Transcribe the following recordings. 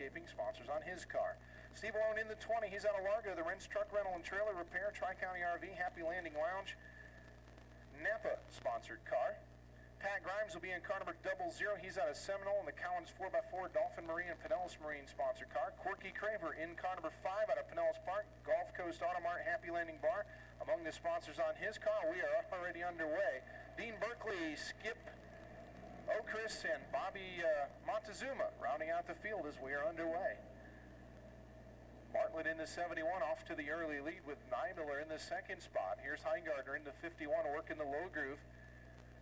Landscaping sponsors on his car. Steve Alone in the 20. He's out of Largo. The Rents Truck Rental and Trailer Repair, Tri-County RV, Happy Landing Lounge, Napa sponsored car. Pat Grimes will be in car number 00. He's out of Seminole in the Collins 4x4 Dolphin Marine and Pinellas Marine sponsored car. Corky Craver in car number 5 out of Pinellas Park, Gulf Coast Automart, Happy Landing Bar. Among the sponsors on his car, we are already underway. Dean Berkeley, Skip O'Chris, and Bobby Montezuma rounding out the field as we are underway. Bartlett in the 71 off to the early lead with Neimiller in the second spot. Here's Heingardner in the 51 working the low groove.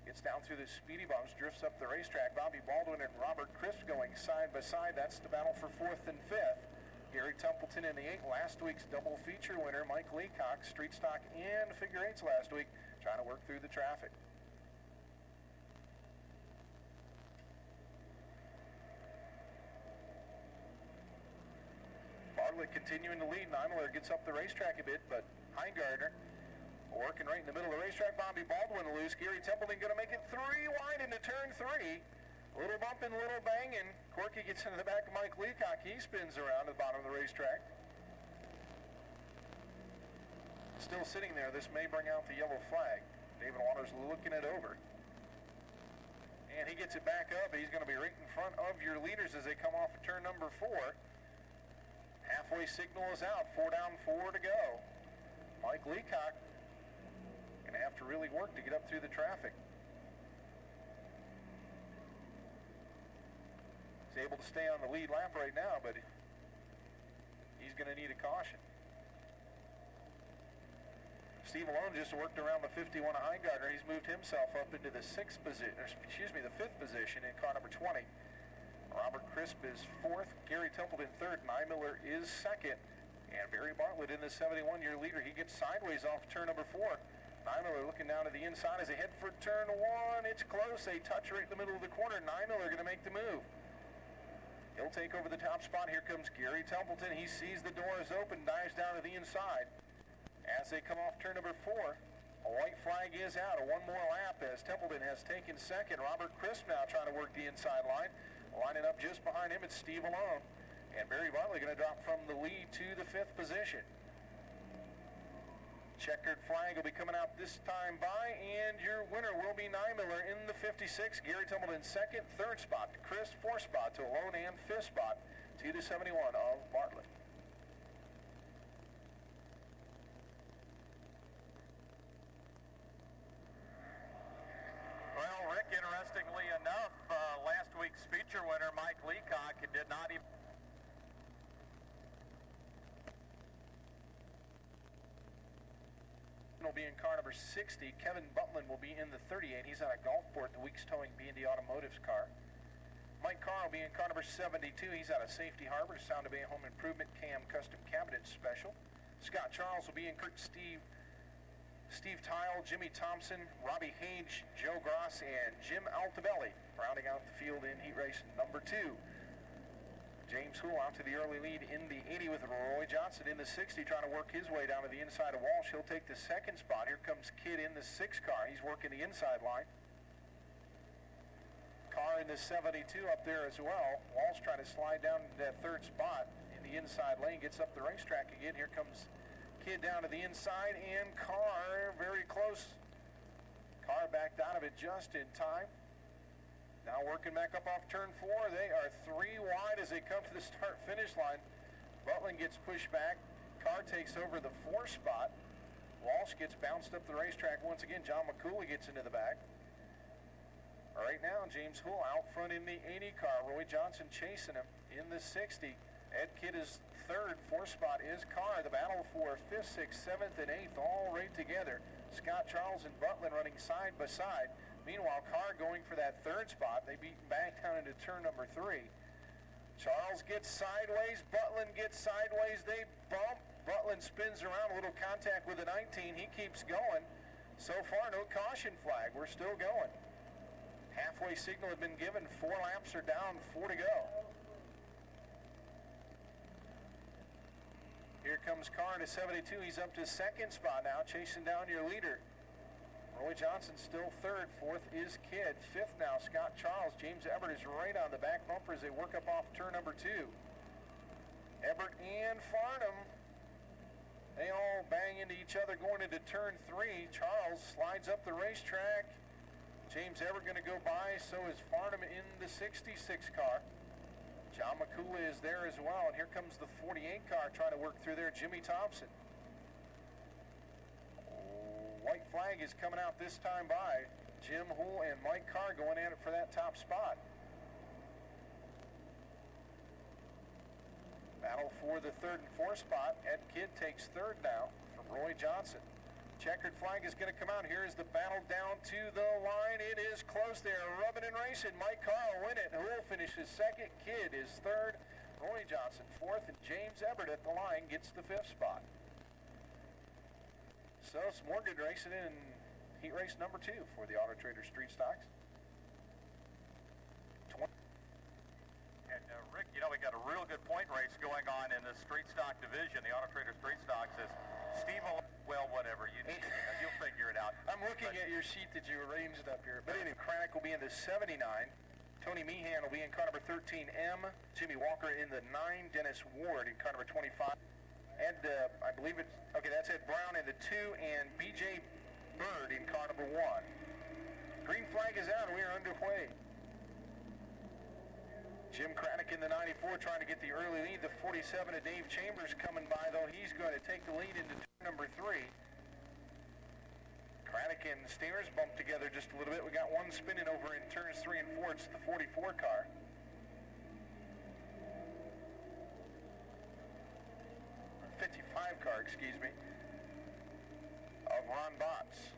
Gets down through the speedy bumps, drifts up the racetrack. Bobby Baldwin and Robert Crisp going side by side. That's the battle for 4th and 5th. Gary Templeton in the 8, last week's double feature winner. Mike Leacock, street stock and figure 8s last week, trying to work through the traffic. Bartlett continuing to lead. Neimiller gets up the racetrack a bit, but Heingardner working right in the middle of the racetrack. Bobby Baldwin loose. Gary Templeton going to make it 3 wide into turn 3. Little bumping, little banging. Corky gets into the back of Mike Leacock. He spins around at the bottom of the racetrack. Still sitting there. This may bring out the yellow flag. David Waters looking it over. And he gets it back up. He's going to be right in front of your leaders as they come off of turn number 4. Halfway signal is out. 4 down, 4 to go. Mike Leacock going to have to really work to get up through the traffic. He's able to stay on the lead lap right now, but he's going to need a caution. Steve Alone just worked around the 51 of Heingardner. He's moved himself up into the 5th position in car number 20. Robert Crisp is 4th, Gary Templeton 3rd, Neimiller is 2nd, and Barry Bartlett in the 71, your leader. He gets sideways off turn number 4. Neimiller looking down to the inside as they head for turn 1. It's close. They touch right in the middle of the corner. Neimiller going to make the move. He'll take over the top spot. Here comes Gary Templeton. He sees the door is open, dives down to the inside. As they come off turn number 4, a white flag is out. A 1 more lap as Templeton has taken 2nd. Robert Crisp now trying to work the inside line. Lining up just behind him, it's Steve Alone. And Barry Bartlett going to drop from the lead to the 5th position. Checkered flag will be coming out this time by, and your winner will be Neimiller in the 56. Gary Templeton 2nd, 3rd spot to Chris, 4th spot to Alone, and 5th spot to the 71 of Bartlett. Well, Rick, interestingly enough, last week's feature winner, Mike Leacock, did not even... will be in car number 60. Kevin Butlin will be in the 38. He's out of Gulfport, the week's towing B&D Automotive's car. Mike Carr will be in car number 72. He's out of Safety Harbor, Sound of Bay Home Improvement Cam Custom Cabinet Special. Scott Charles will be in Kurt Steve Tile, Jimmy Thompson, Robbie Hage, Joe Gross, and Jim Altobelli, rounding out the field in heat race number 2. James Houle out to the early lead in the 80 with Roy Johnson in the 60, trying to work his way down to the inside of Walsh. He'll take the 2nd spot. Here comes Kidd in the 6 car. He's working the inside line. Carr in the 72 up there as well. Walsh trying to slide down to that 3rd spot in the inside lane. Gets up the racetrack again. Here comes Kidd down to the inside, and Carr very close. Carr backed out of it just in time. Now working back up off turn 4. They are 3 wide as they come to the start-finish line. Butlin gets pushed back. Carr takes over the 4th spot. Walsh gets bounced up the racetrack once again. John McCooley gets into the back. Right now, James Houle out front in the 80 car. Roy Johnson chasing him in the 60. Ed Kidd is 3rd. 4th spot is Carr. The battle for 5th, 6th, 7th, and 8th all right together. Scott Charles and Butlin running side by side. Meanwhile, Carr going for that 3rd spot. They beat him back down into turn number 3. Charles gets sideways. Butlin gets sideways. They bump. Butlin spins around. A little contact with the 19. He keeps going. So far, no caution flag. We're still going. Halfway signal had been given. 4 laps are down. 4 to go. Here comes Carr to 72. He's up to 2nd spot now, chasing down your leader. Roy Johnson still 3rd. 4th is Kidd. 5th now, Scott Charles. James Everett is right on the back bumper as they work up off turn number 2. Everett and Farnham, they all bang into each other going into turn 3. Charles slides up the racetrack. James Everett going to go by, so is Farnham in the 66 car. John McCool is there as well, and here comes the 48 car trying to work through there, Jimmy Thompson. White flag is coming out this time by. Jim Hool and Mike Carr going at it for that top spot. Battle for the 3rd and 4th spot. Ed Kidd takes 3rd now from Roy Johnson. Checkered flag is going to come out. Here is the battle down to the line. It is close there. Rubbing and racing. Mike Carr will win it. Hool finishes 2nd. Kidd is 3rd. Roy Johnson 4th. And James Everett at the line gets the 5th spot. So some more good racing in heat race number 2 for the Auto Trader Street Stocks. And Rick, you know, we got a real good point race going on in the Street Stock division. The Auto Trader Street Stocks is Steve, well, whatever, you'll figure it out. I'm looking at your sheet that you arranged up here. But anyway, Craddock will be in the 79. Tony Meehan will be in car number 13M. Jimmy Walker in the 9. Dennis Ward in car number 25. And I believe it's, okay, that's Ed Brown in the 2, and B.J. Bird in car number 1. Green flag is out, and we are underway. Jim Craddock in the 94 trying to get the early lead. The 47 of Dave Chambers coming by, though. He's going to take the lead into turn number 3. Craddock and Stayers bumped together just a little bit. We got one spinning over in turns 3 and 4. It's the 44 car. Car, excuse me, of Ron Botts.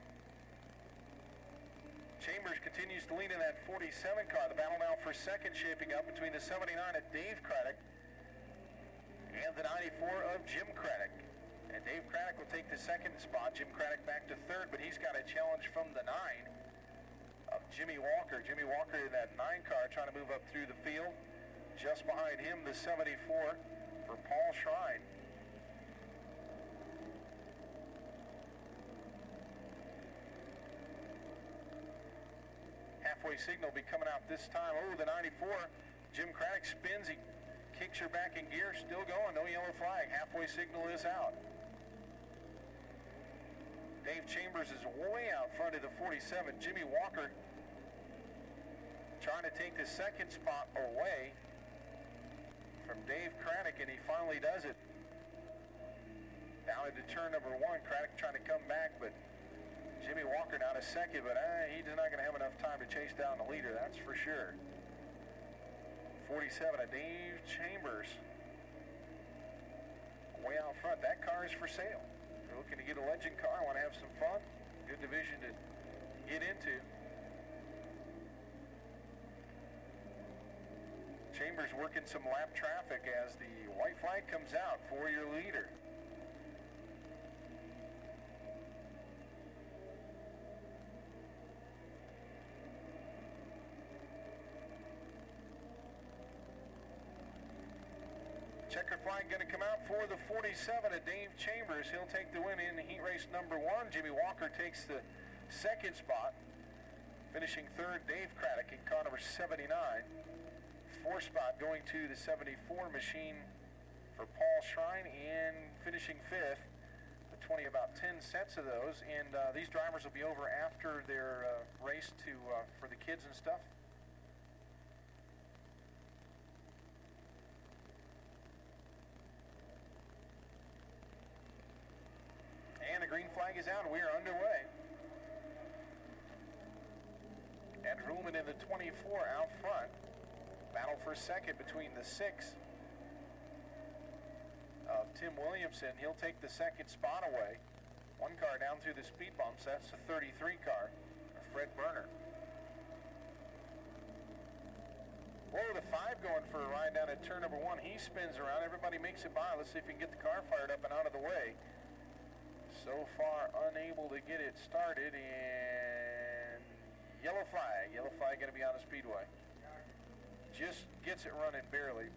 Chambers continues to lead in that 47 car. The battle now for 2nd shaping up between the 79 of Dave Craddock and the 94 of Jim Craddock. And Dave Craddock will take the 2nd spot. Jim Craddock back to 3rd, but he's got a challenge from the 9 of Jimmy Walker. Jimmy Walker in that 9 car trying to move up through the field. Just behind him, the 74 for Paul Shrine. Halfway signal will be coming out this time. Oh, the 94. Jim Craddock spins. He kicks her back in gear. Still going. No yellow flag. Halfway signal is out. Dave Chambers is way out front of the 47. Jimmy Walker trying to take the 2nd spot away from Dave Craddock, and he finally does it. Down into turn number 1. Craddock trying to come back, but Jimmy Walker down to 2nd, but he's not going to have enough time to chase down the leader, that's for sure. 47 of Dave Chambers. Way out front. That car is for sale. If you're looking to get a legend car, want to have some fun, good division to get into. Chambers working some lap traffic as the white flag comes out for your leader. Checker flag going to come out for the 47 of Dave Chambers. He'll take the win in heat race number 1. Jimmy Walker takes the 2nd spot. Finishing 3rd, Dave Craddock in car number 79. 4th spot going to the 74 machine for Paul Shrine, and finishing 5th. The 20, about 10 sets of those, and these drivers will be over after their race to for the kids and stuff. And the green flag is out. We are underway. Ed Ruhlman in the 24 out front. Battle for 2nd between the 6 of Tim Williamson. He'll take the 2nd spot away. One car down through the speed bumps. That's the 33 car, Fred Berner. Whoa, the 5 going for a ride down at turn number 1. He spins around. Everybody makes it by. Let's see if we can get the car fired up and out of the way. So far, unable to get it started, and yellow flag. Yellow flag going to be on the Speedway. Just gets it running barely.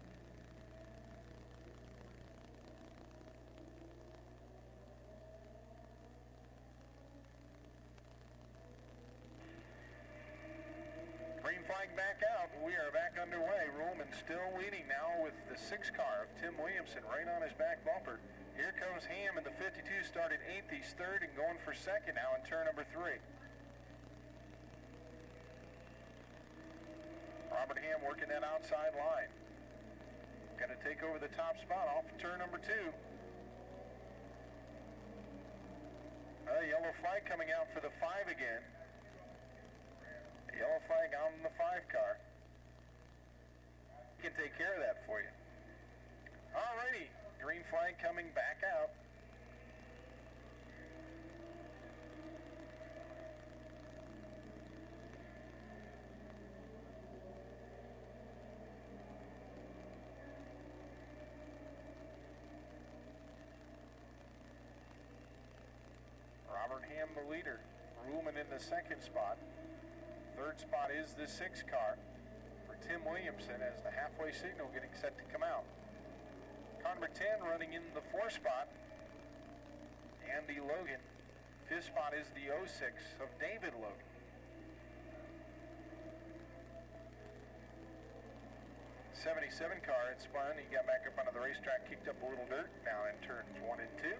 Green flag back out. We are back underway. Ruhlman still leading now with the 6 car of Tim Williamson right on his back bumper. Here comes Ham in the 52, started 8th, he's 3rd and going for 2nd now in turn number 3. Robert Ham working that outside line. Going to take over the top spot off of turn number 2. Yellow flag coming out for the 5 again. Yellow flag on the 5 car. Can take care of that for you. Alrighty, green flag coming back out. Robert Ham the leader, Ruhlman in the 2nd spot. 3rd spot is the 6 car for Tim Williamson as the halfway signal getting set to come out. Car number 10 running in the 4th spot, Andy Logan. 5th spot is the 06 of David Logan. '77 car had spun, he got back up onto the racetrack, kicked up a little dirt, now in turns 1 and 2.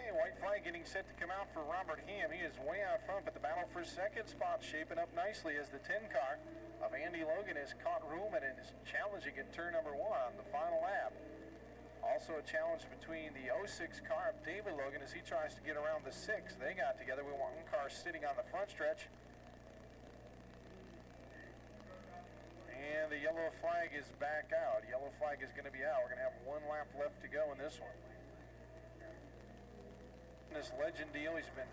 White flag getting set to come out for Robert Ham. He is way out front, but the battle for 2nd spot shaping up nicely as the 10 car of Andy Logan has caught Ruhlman and is challenging at turn number 1 on the final lap. Also a challenge between the 06 car of David Logan as he tries to get around the 6. They got together with 1 car sitting on the front stretch. And the yellow flag is back out. Yellow flag is going to be out. We're going to have 1 lap left to go in this one. This legend deal, he's been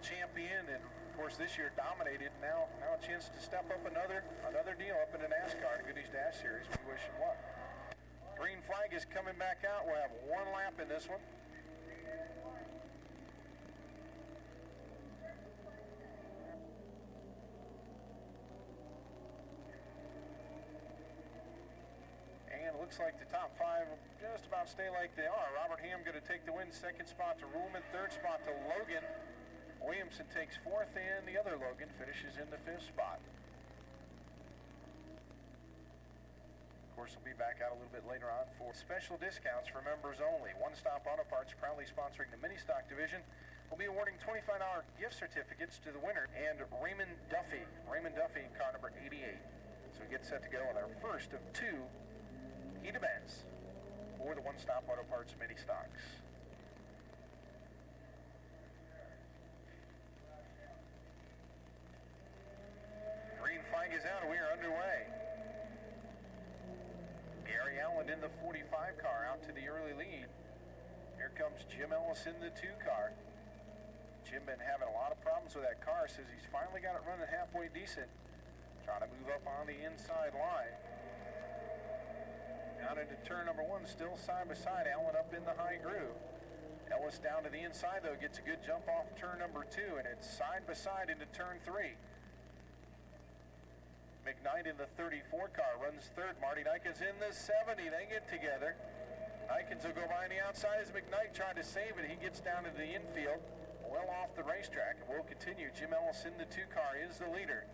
champion and of course this year dominated. Now a chance to step up another deal up in the NASCAR, the Goodies Dash Series. We wish him luck. Green flag is coming back out. We'll have 1 lap in this one. Looks like the top 5 will just about stay like they are. Robert Ham going to take the win. 2nd spot to Ruhlman. 3rd spot to Logan. Williamson takes 4th, and the other Logan finishes in the 5th spot. Of course, we'll be back out a little bit later on for special discounts for members only. One Stop Auto Parts, proudly sponsoring the mini stock division, will be awarding $25 gift certificates to the winner and Raymond Duffy, car number 88. So we get set to go on our first of 2 heat events for the One Stop Auto Parts mini stocks. Green flag is out. We are underway. Gary Allen in the 45 car out to the early lead. Here comes Jim Ellis in the 2 car. Jim been having a lot of problems with that car. Says he's finally got it running halfway decent. Trying to move up on the inside line. Out into turn number 1, still side by side. Allen up in the high groove. Ellis down to the inside, though, gets a good jump off turn number 2, and it's side by side into turn 3. McKnight in the 34 car runs 3rd. Marty Nikens in the 70. They get together. Nikens will go by on the outside as McKnight tried to save it. He gets down to the infield, well off the racetrack, and we'll continue. Jim Ellis in the 2 car is the leader.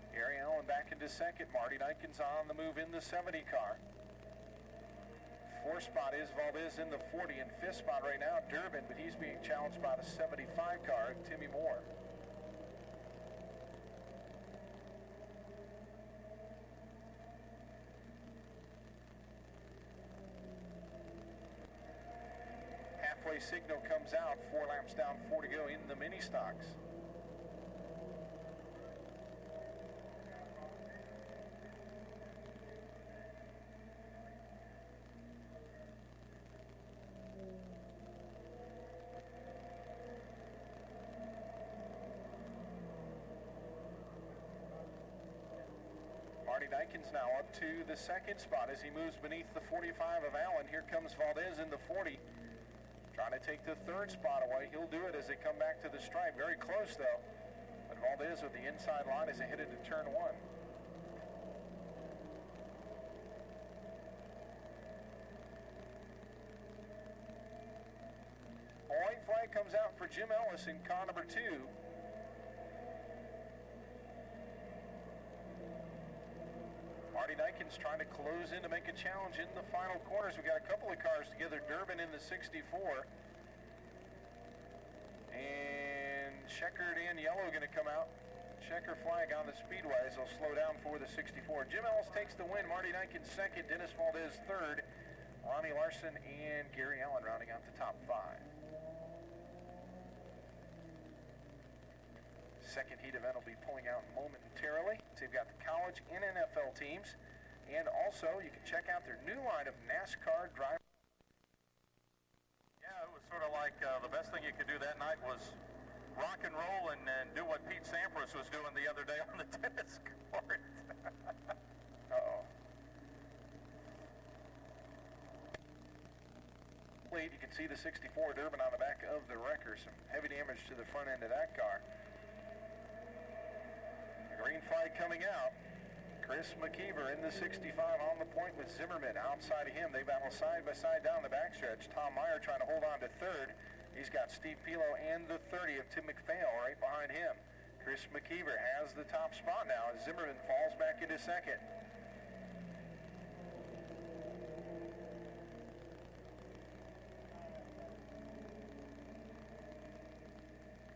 Gary Allen back into 2nd. Marty Nikens on the move in the 70 car. 4th spot is Valdez in the 40, and 5th spot right now, Durbin, but he's being challenged by the 75 car, Timmy Moore. Halfway signal comes out, 4 laps down, 4 to go in the mini stocks. Dykins now up to the second spot as he moves beneath the 45 of Allen. Here comes Valdez in the 40. Trying to take the third spot away. He'll do it as they come back to the stripe. Very close, though. But Valdez with the inside line as they head into turn one. A white flag comes out for Jim Ellis in car number 2. Marty Dykins trying to close in to make a challenge in the final corners. We got a couple of cars together. Durbin in the 64. And checkered and yellow going to come out. Checker flag on the Speedways. They'll slow down for the 64. Jim Ellis takes the win. Marty Dykins second. Dennis Valdez third. Ronnie Larson and Gary Allen rounding out the top 5. Second heat event will be pulling out momentarily. So you've got the college and NFL teams. And also, you can check out their new line of NASCAR drivers. Yeah, it was sort of like the best thing you could do that night was rock and roll and do what Pete Sampras was doing the other day on the tennis court. Uh-oh. You can see the 64 Durbin on the back of the wrecker. Some heavy damage to the front end of that car. Green flag coming out. Chris McKeever in the 65 on the point with Zimmerman. Outside of him, they battle side by side down the backstretch. Tom Meyer trying to hold on to third. He's got Steve Pilo and the 30 of Tim McPhail right behind him. Chris McKeever has the top spot now as Zimmerman falls back into second.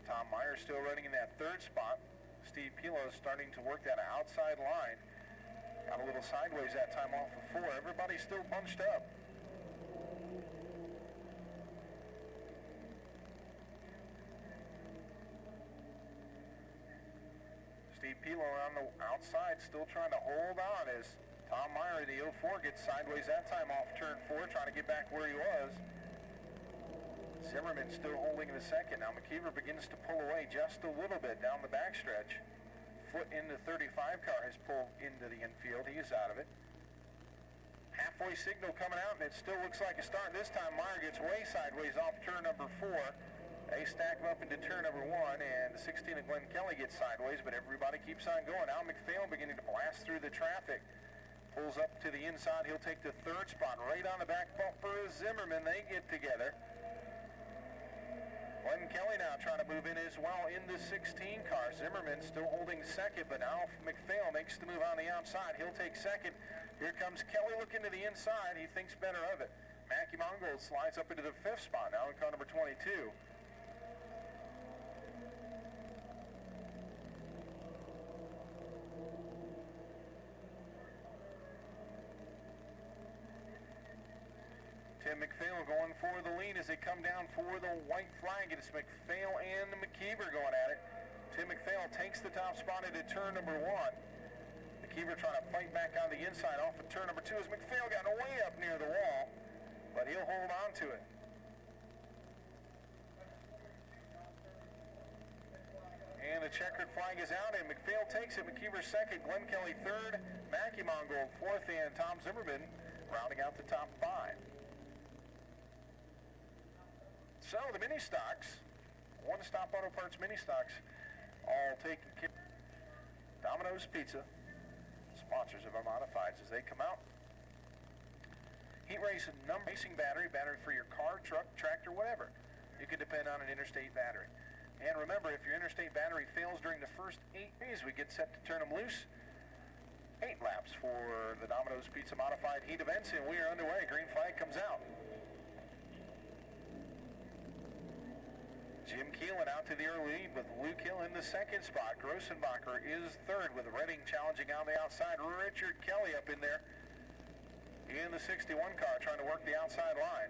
Tom Meyer still running in that third spot. Steve Pilo is starting to work that outside line. Got a little sideways that time off of 4. Everybody's still bunched up. Steve Pilo on the outside still trying to hold on as Tom Meyer, the 04, gets sideways that time off turn 4, trying to get back where he was. Zimmerman still holding in the second. Now McKeever begins to pull away just a little bit down the backstretch. Foot in the 35 car has pulled into the infield. He is out of it. Halfway signal coming out, and it still looks like a start. This time Meyer gets way sideways off turn number 4. They stack him up into turn number 1, and the 16 of Glenn Kelly gets sideways, but everybody keeps on going. Now McPhail beginning to blast through the traffic. Pulls up to the inside. He'll take the third spot right on the back bumper of Zimmerman. They get together. Glenn Kelly now trying to move in as well in the 16 car. Zimmerman still holding second, but now McPhail makes the move on the outside. He'll take second. Here comes Kelly looking to the inside. He thinks better of it. Mackie Mongold slides up into the 5th spot now in car number 22. Tim McPhail going for the lead as they come down for the white flag. It's McPhail and McKeever going at it. Tim McPhail takes the top spot into turn number 1. McKeever trying to fight back on the inside off of turn number 2 as McPhail got way up near the wall, but he'll hold on to it. And the checkered flag is out, and McPhail takes it. McKeever second, Glenn Kelly third, Mackie Mongold fourth, and Tom Zimmerman rounding out the top 5. So the mini stocks, One Stop Auto Parts mini stocks, all taken care of. Domino's Pizza, sponsors of our modifieds as they come out. Heat race racing battery for your car, truck, tractor, whatever. You can depend on an Interstate battery. And remember, if your Interstate battery fails during the first 8 days, we get set to turn them loose. 8 laps for the Domino's Pizza modified heat events, and we are underway. Green flag comes out. Jim Keelan out to the early lead with Luke Hill in the second spot. Grossenbacher is third with Redding challenging on the outside. Richard Kelly up in there in the 61 car trying to work the outside line.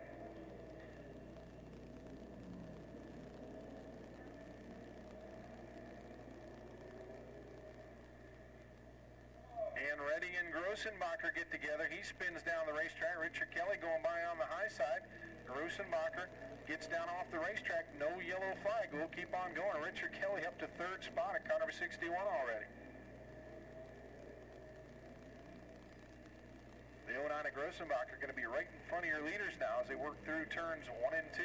And Redding and Grossenbacher get together. He spins down the racetrack. Richard Kelly going by on the high side. Grossenbacher gets down off the racetrack. No yellow flag. We'll keep on going. Richard Kelly up to third spot at car number 61 already. Carolina Grossenbach are going to be right in front of your leaders now as they work through turns 1 and 2.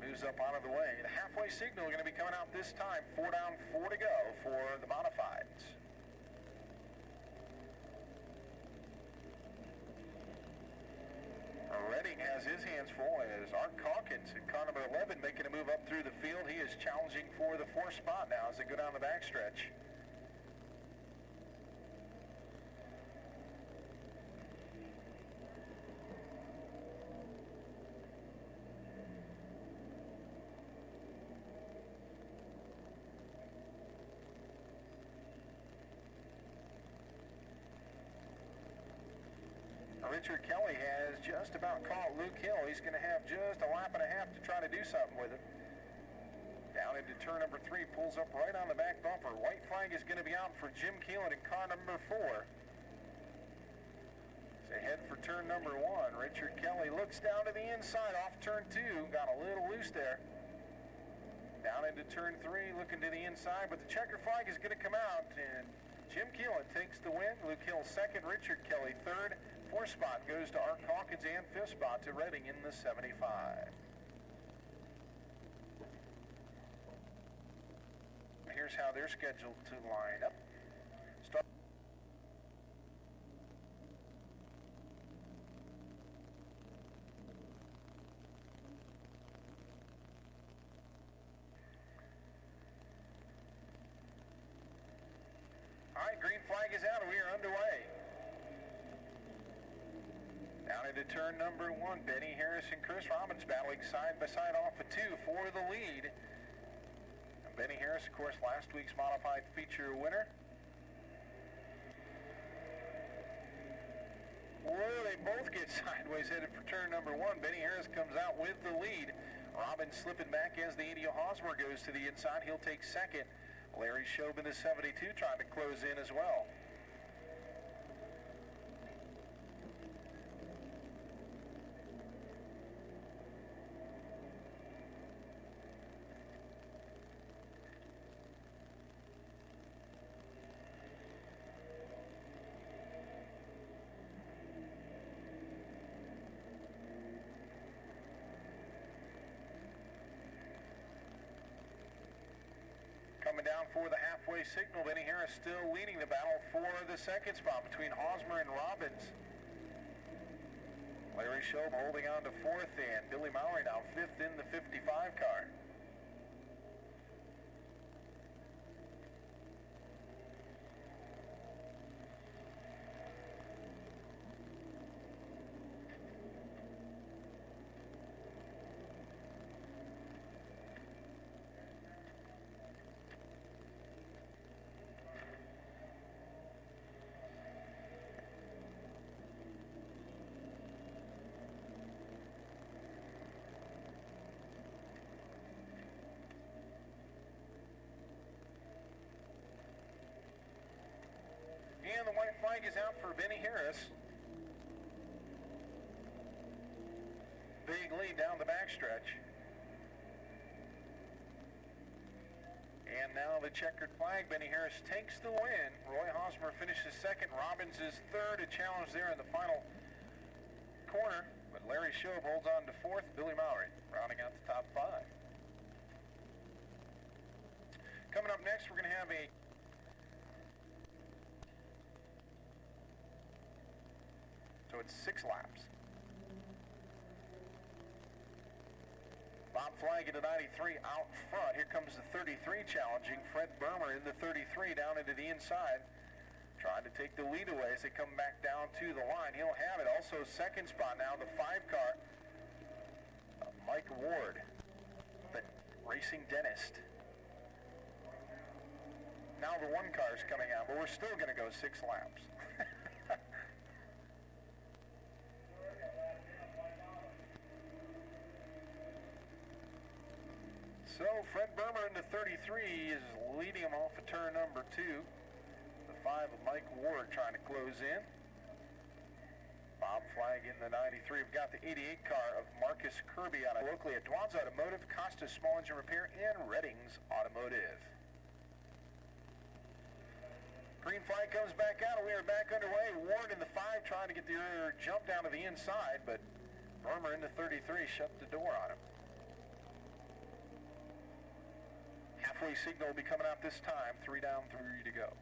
Moves up out of the way. The halfway signal going to be coming out this time. 4 down, 4 to go for the modifieds. Redding has his hands full as Art Calkins in car number 11 making a move up through the field. He is challenging for the 4th spot now as they go down the backstretch. Richard Kelly has just about caught Luke Hill. He's going to have just a lap and a half to try to do something with it. Down into turn number 3, pulls up right on the back bumper. White flag is going to be out for Jim Keelan in car number 4. As they head for turn number 1, Richard Kelly looks down to the inside off turn 2. Got a little loose there. Down into turn 3, looking to the inside, but the checker flag is going to come out, and Jim Keelan takes the win. Luke Hill second, Richard Kelly third. 4th spot goes to Art Calkins, and 5th spot to Redding in the 75. Here's how they're scheduled to line up. All right, green flag is out and we are underway. Down into turn number 1, Benny Harris and Chris Robbins battling side by side off of 2 for the lead. And Benny Harris, of course, last week's modified feature winner. Whoa, they both get sideways headed for turn number 1. Benny Harris comes out with the lead. Robbins slipping back as the 80 Hosmer goes to the inside. He'll take second. Larry Shobe in the 72 trying to close in as well. Coming down for the halfway signal, Benny Harris still leading the battle for the 2nd spot between Hosmer and Robbins. Larry Shobe holding on to 4th, and Billy Mowry now 5th in the 55 car. And the white flag is out for Benny Harris. Big lead down the backstretch. And now the checkered flag. Benny Harris takes the win. Roy Hosmer finishes second. Robbins is third. A challenge there in the final corner. But Larry Shobe holds on to 4th. Billy Mowry rounding out the top 5. Coming up next, we're going to have a So it's 6 laps. Bob Flagg into 93 out front. Here comes the 33 challenging. Fred Bermer in the 33 down into the inside. Trying to take the lead away as they come back down to the line. He'll have it. Also 2nd spot now, the 5 car. Mike Ward, the racing dentist. Now the 1 car's coming out, but we're still going to go 6 laps. So Fred Bermer in the 33 is leading him off of turn number 2. The 5 of Mike Ward trying to close in. Bob Flagg in the 93. We've got the 88 car of Marcus Kirby out of locally at Dwan's Automotive, Costa's Small Engine Repair, and Redding's Automotive. Green Green flag comes back out, and we are back underway. Ward in the 5 trying to get the jump down to the inside, but Burmer in the 33 shut the door on him. Halfway signal will be coming out this time. 3 down, 3 to go.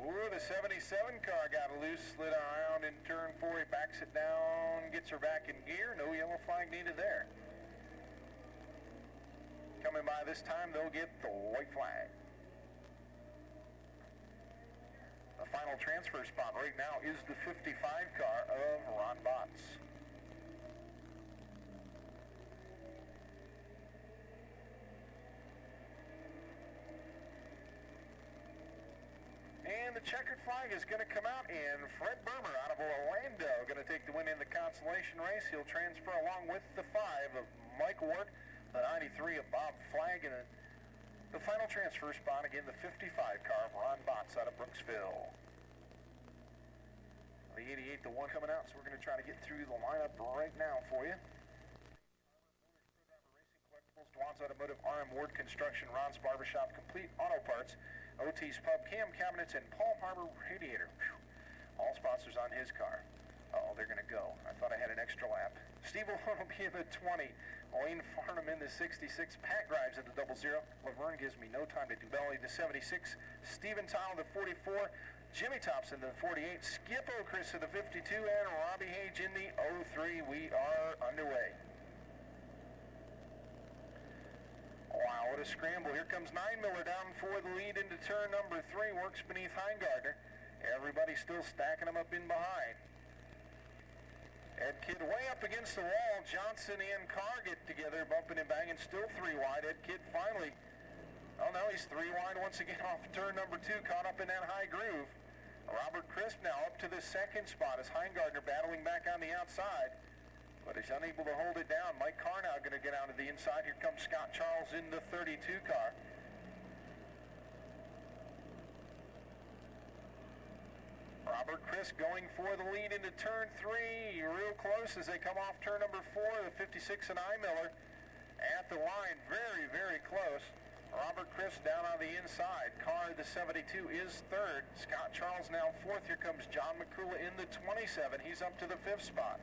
Ooh, the 77 car got loose, slid around in turn 4. He backs it down, gets her back in gear. No yellow flag needed there. Coming by this time, they'll get the white flag. The final transfer spot right now is the 55 car of Ron Botts. And the checkered flag is going to come out, and Fred Burmer out of Orlando going to take the win in the consolation race. He'll transfer along with the 5 of Mike Ward, the 93 of Bob Flagg, and the final transfer spot, again, the 55 car of Ron Botts out of Brooksville. The 88 to 1 coming out, so we're going to try to get through the lineup right now for you. Dwan's Automotive, RM Ward Construction, Ron's Barbershop, Complete Auto Parts, OT's Pub, Cam Cabinets, and Paul Harbor Radiator. Whew. All sponsors on his car. Uh-oh, they're going to go. I thought I had an extra lap. Steve Malone will be in the 20. Wayne Farnham in the 66. Pat Grimes at the 00. Laverne gives me no time to do belly, the 76. Steven Tile, the 44. Jimmy Tops in the 48. Skip O'Chris in the 52. And Robbie Hage in the 03. We are underway. Wow, what a scramble. Here comes Nine Miller down for the lead into turn number 3. Works beneath Heingardner. Everybody still stacking them up in behind. Ed Kidd way up against the wall. Johnson and Carr get together, bumping and banging. Still 3 wide. Ed Kidd finally, oh no, he's 3 wide once again off turn number 2. Caught up in that high groove. Robert Crisp now up to the 2nd spot as Heingardner battling back on the outside. But he's unable to hold it down. Mike Carr now going to get out to the inside. Here comes Scott Charles in the 32 car. Robert Crisp going for the lead into turn 3. Real close as they come off turn number 4. The 56 and I Miller at the line. Very, very close. Robert Crisp down on the inside. Carr, the 72, is 3rd. Scott Charles now 4th. Here comes John McCullough in the 27. He's up to the 5th spot.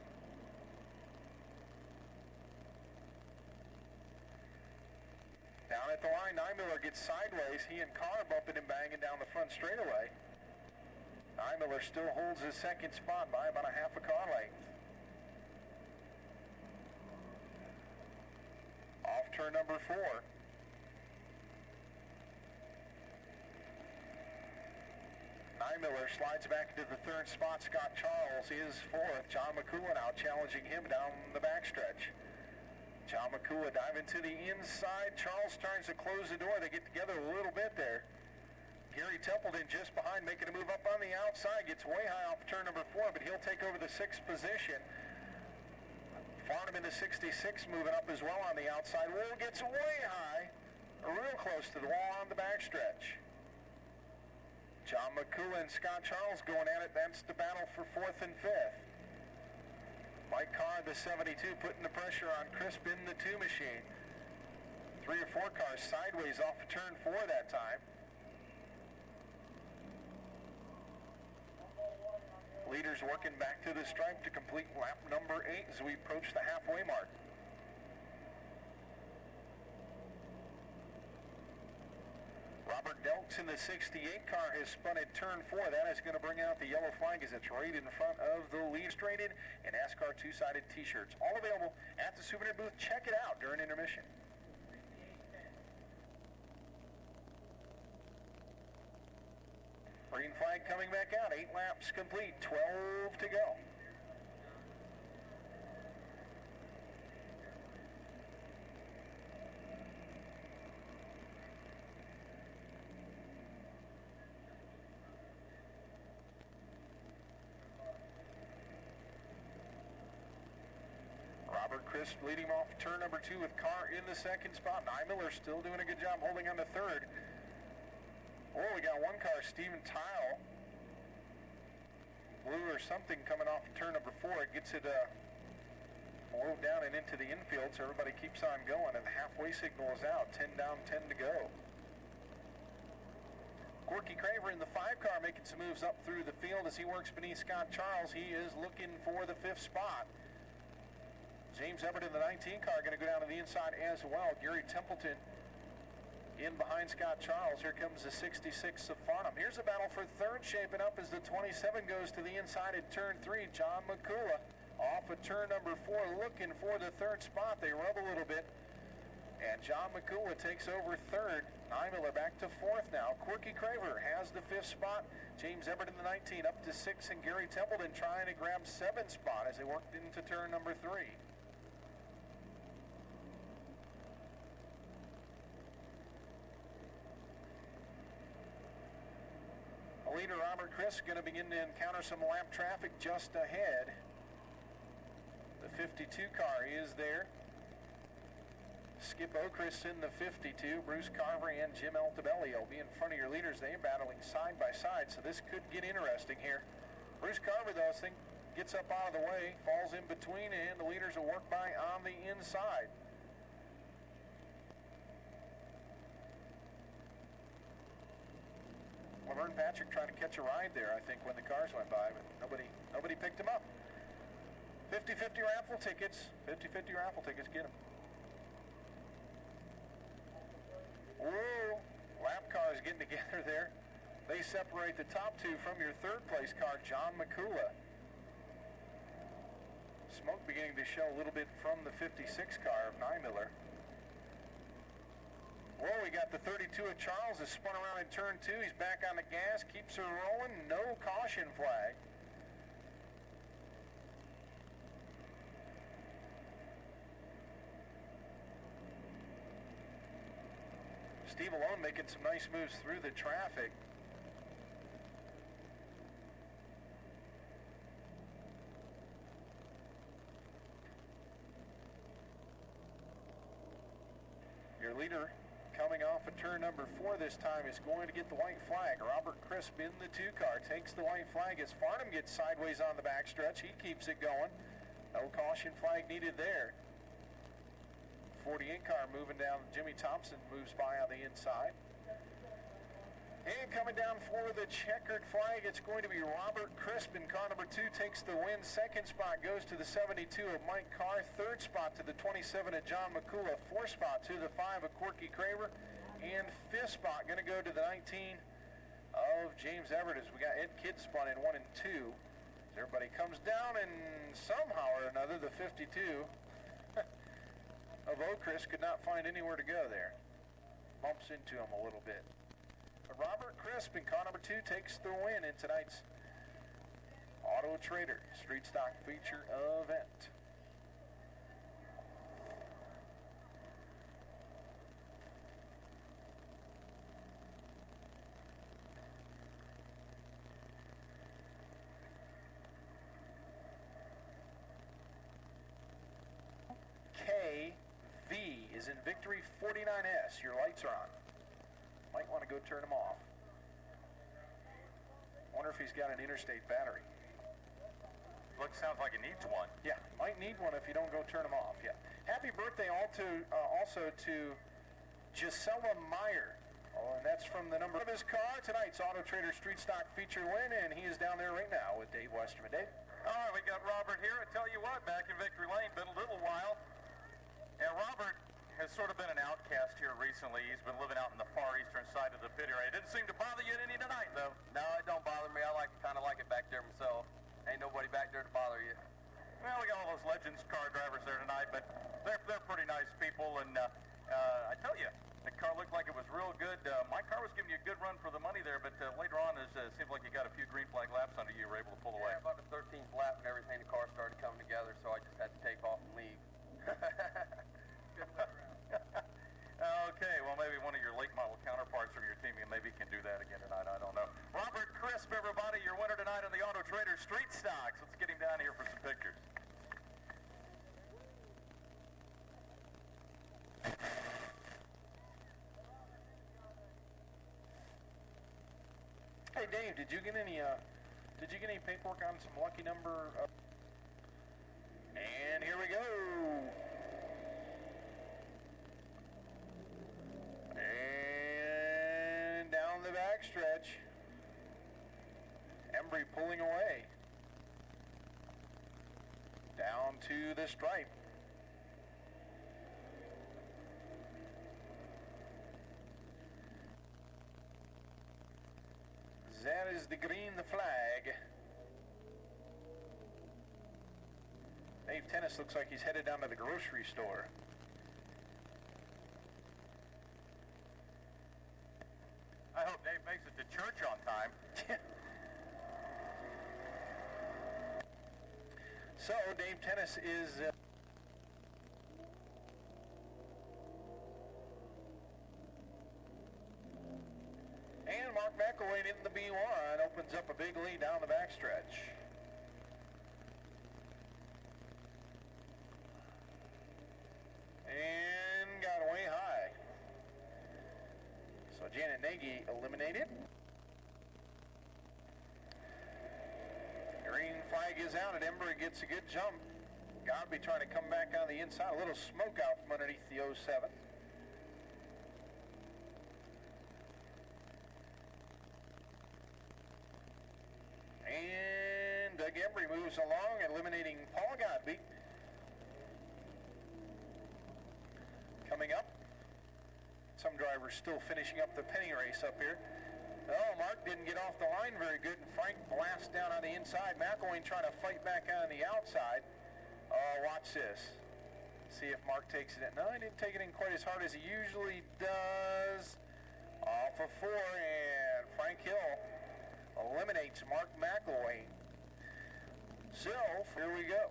Down at the line, Miller gets sideways. He and Carr bumping and banging down the front straightaway. Miller still holds his 2nd spot by about a half a car length. Off turn number 4. Miller slides back into the 3rd spot. Scott Charles is 4th. John McCullough now challenging him down the backstretch. John McCullough diving to the inside. Charles tries to close the door. They get together a little bit there. Gary Templeton just behind, making a move up on the outside. Gets way high off turn number 4, but he'll take over the 6th position. Farnham in the 66 moving up as well on the outside. Wall gets way high, real close to the wall on the backstretch. John McCullough and Scott Charles going at it. That's the battle for 4th and 5th. Mike Carr, the 72, putting the pressure on Crisp in the 2 machine. 3 or 4 cars sideways off of turn 4 that time. Leaders working back to the stripe to complete lap number 8 as we approach the halfway mark. Robert Delks in the 68 car has spun at turn 4. That is going to bring out the yellow flag as it's right in front of the lead. Illustrated and NASCAR 2-sided t-shirts. All available at the souvenir booth. Check it out during intermission. Green flag coming back out. 8 laps complete. 12 to go. Robert Crisp leading him off turn number 2 with Carr in the second spot. Miller still doing a good job holding on to third. Oh, we got one car, Steven Tile. Blue or something coming off turn number 4. It gets it below down and into the infield, so everybody keeps on going, and the halfway signal is out. 10 down, 10 to go. Corky Craver in the 5 car making some moves up through the field as he works beneath Scott Charles. He is looking for the 5th spot. James Everett in the 19 car going to go down to the inside as well. Gary Templeton in behind Scott Charles. Here comes the 66 of Farnham. Here's a battle for third shaping up as the 27 goes to the inside at turn 3. John McCullough off of turn number 4 looking for the 3rd spot. They rub a little bit. And John McCullough takes over 3rd. Miller back to 4th now. Corky Craver has the 5th spot. James Everett in the 19 up to 6, and Gary Templeton trying to grab 7th spot as they worked into turn number 3. Leader Robert Crisp going to begin to encounter some lap traffic just ahead. The 52 car is there. Skip O'Chris in the 52. Bruce Carver and Jim Altabelli will be in front of your leaders. They're battling side by side, so this could get interesting here. Bruce Carver, though, I think gets up out of the way, falls in between, and the leaders will work by on the inside. Laverne Patrick trying to catch a ride there, I think, when the cars went by, but nobody picked him up. 50-50 raffle tickets. 50-50 raffle tickets, get them. Whoa, lap cars getting together there. They separate the top 2 from your 3rd place car, John McCullough. Smoke beginning to show a little bit from the 56 car of Miller. Whoa, we got the 32 of Charles is spun around in turn 2. He's back on the gas, keeps her rolling, no caution flag. Steve Alone making some nice moves through the traffic. Your leader coming off of turn number 4 this time is going to get the white flag. Robert Crisp in the 2 car takes the white flag as Farnham gets sideways on the backstretch. He keeps it going. No caution flag needed there. 48 car moving down. Jimmy Thompson moves by on the inside. And coming down for the checkered flag, it's going to be Robert Crisp in car number 2 takes the win. 2nd spot goes to the 72 of Mike Carr. 3rd spot to the 27 of John McCullough. 4th spot to the 5 of Corky Craver. And 5th spot going to go to the 19 of James Everett as we got Ed Kidd spun in 1 and 2. As everybody comes down, and somehow or another the 52 of O'Chris could not find anywhere to go there. Bumps into him a little bit. But Robert Crisp in car number 2 takes the win in tonight's Auto Trader Street Stock Feature event. KV is in victory 49S. Your lights are on. Might want to go turn them off. Wonder if he's got an interstate battery. Sounds like he needs one. Yeah, might need one if you don't go turn them off. Yeah. Happy birthday also to Gisela Meyer. Oh, and that's from the number of his car. Tonight's Auto Trader Street Stock Feature win, and he is down there right now with Dave Westerman. Dave? All right, we got Robert here. I tell you what, back in Victory Lane, been a little while. And Robert has sort of been an outcast here recently. He's been living out in the far eastern side of the pit area. It didn't seem to bother you any tonight, though. No, it don't bother me. I kind of like it back there myself. Ain't nobody back there to bother you. Well, we got all those Legends car drivers there tonight, but they're pretty nice people. And I tell you, the car looked like it was real good. My car was giving you a good run for the money there, but later on, it seemed like you got a few green flag laps under you. You were able to pull away. Yeah, about the 13th lap and everything, the car started coming together, so I just had to take off and leave. Okay, well, maybe one of your late model counterparts from your team maybe can do that again tonight. I don't know. Robert Crisp, everybody, your winner tonight on the Auto Trader Street Stocks. Let's get him down here for some pictures. Hey Dave, did you get any paperwork on some lucky number? And here we go. And down the backstretch. Embry pulling away. Down to the stripe. That is the green, the flag. Dave Tennis looks like he's headed down to the grocery store. I hope Dave makes it to church on time. So Dave Tennis is and Mark McElwain in the B1 opens up a big lead down the backstretch. And got way high. So Janet Nagy eliminated. Green flag is out, and Embry gets a good jump. Godby trying to come back on the inside. A little smoke out from underneath the 07. And Doug Embry moves along, eliminating Paul Godby. Coming up, some drivers still finishing up the penny race up here. Oh, Mark didn't get off the line very good, and Frank blasts down on the inside. McElwain trying to fight back on the outside. Oh, watch this. See if Mark takes it in. No, he didn't take it in quite as hard as he usually does. Off of 4, and Frank Hill eliminates Mark McElwain. So, here we go.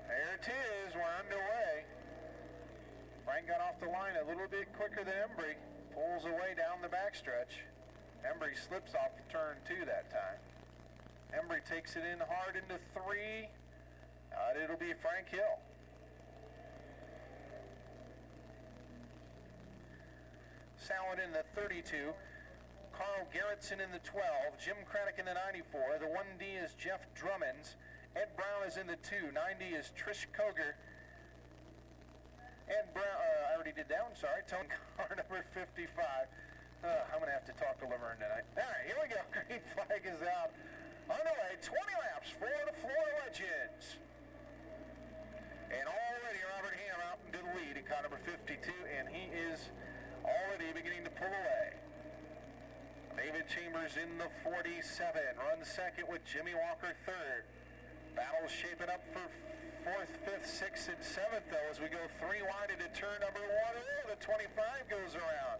There it is, we're underway. Frank got off the line a little bit quicker than Embry. Pulls away down the backstretch. Embry slips off turn 2 that time. Embry takes it in hard into 3. It'll be Frank Hill. Salad in the 32. Carl Gerritsen in the 12. Jim Craddock in the 94. The 1D is Jeff Drummond. Ed Brown is in the 2. 90 is Trish Koger. Ed Brown, I already did that one, sorry. Tone car number 55. I'm going to have to talk to Laverne tonight. All right, here we go. Green flag is out. Underway, 20 laps for the Florida Legends. And already Robert Ham out into the lead in car number 52, and he is already beginning to pull away. David Chambers in the 47, runs second with Jimmy Walker third. Battle's shaping up for 4th, 5th, 6th, and 7th, though, as we go 3 wide into turn number 1. Oh, the 25 goes around.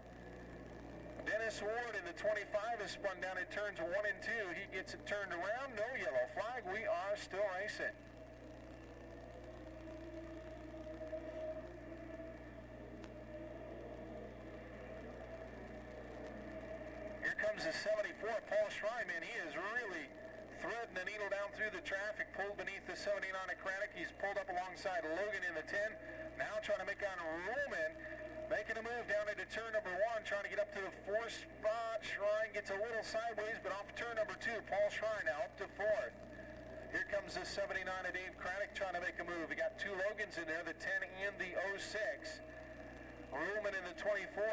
Dennis Ward in the 25 is spun down at turns 1 and 2. He gets it turned around. No yellow flag. We are still racing. Here comes the 74, Paul Schreiman. He is really threading the needle down through the traffic, pulled beneath the 79 at Craddock. He's pulled up alongside Logan in the 10. Now trying to make on Roman, making a move down into turn number 1, trying to get up to the 4th spot. Shrine gets a little sideways, but off turn number 2, Paul Shrine now up to 4th. Here comes the 79 of Dave Craddock trying to make a move. We got 2 Logans in there, the 10 and the 06. Ruhlman in the 24.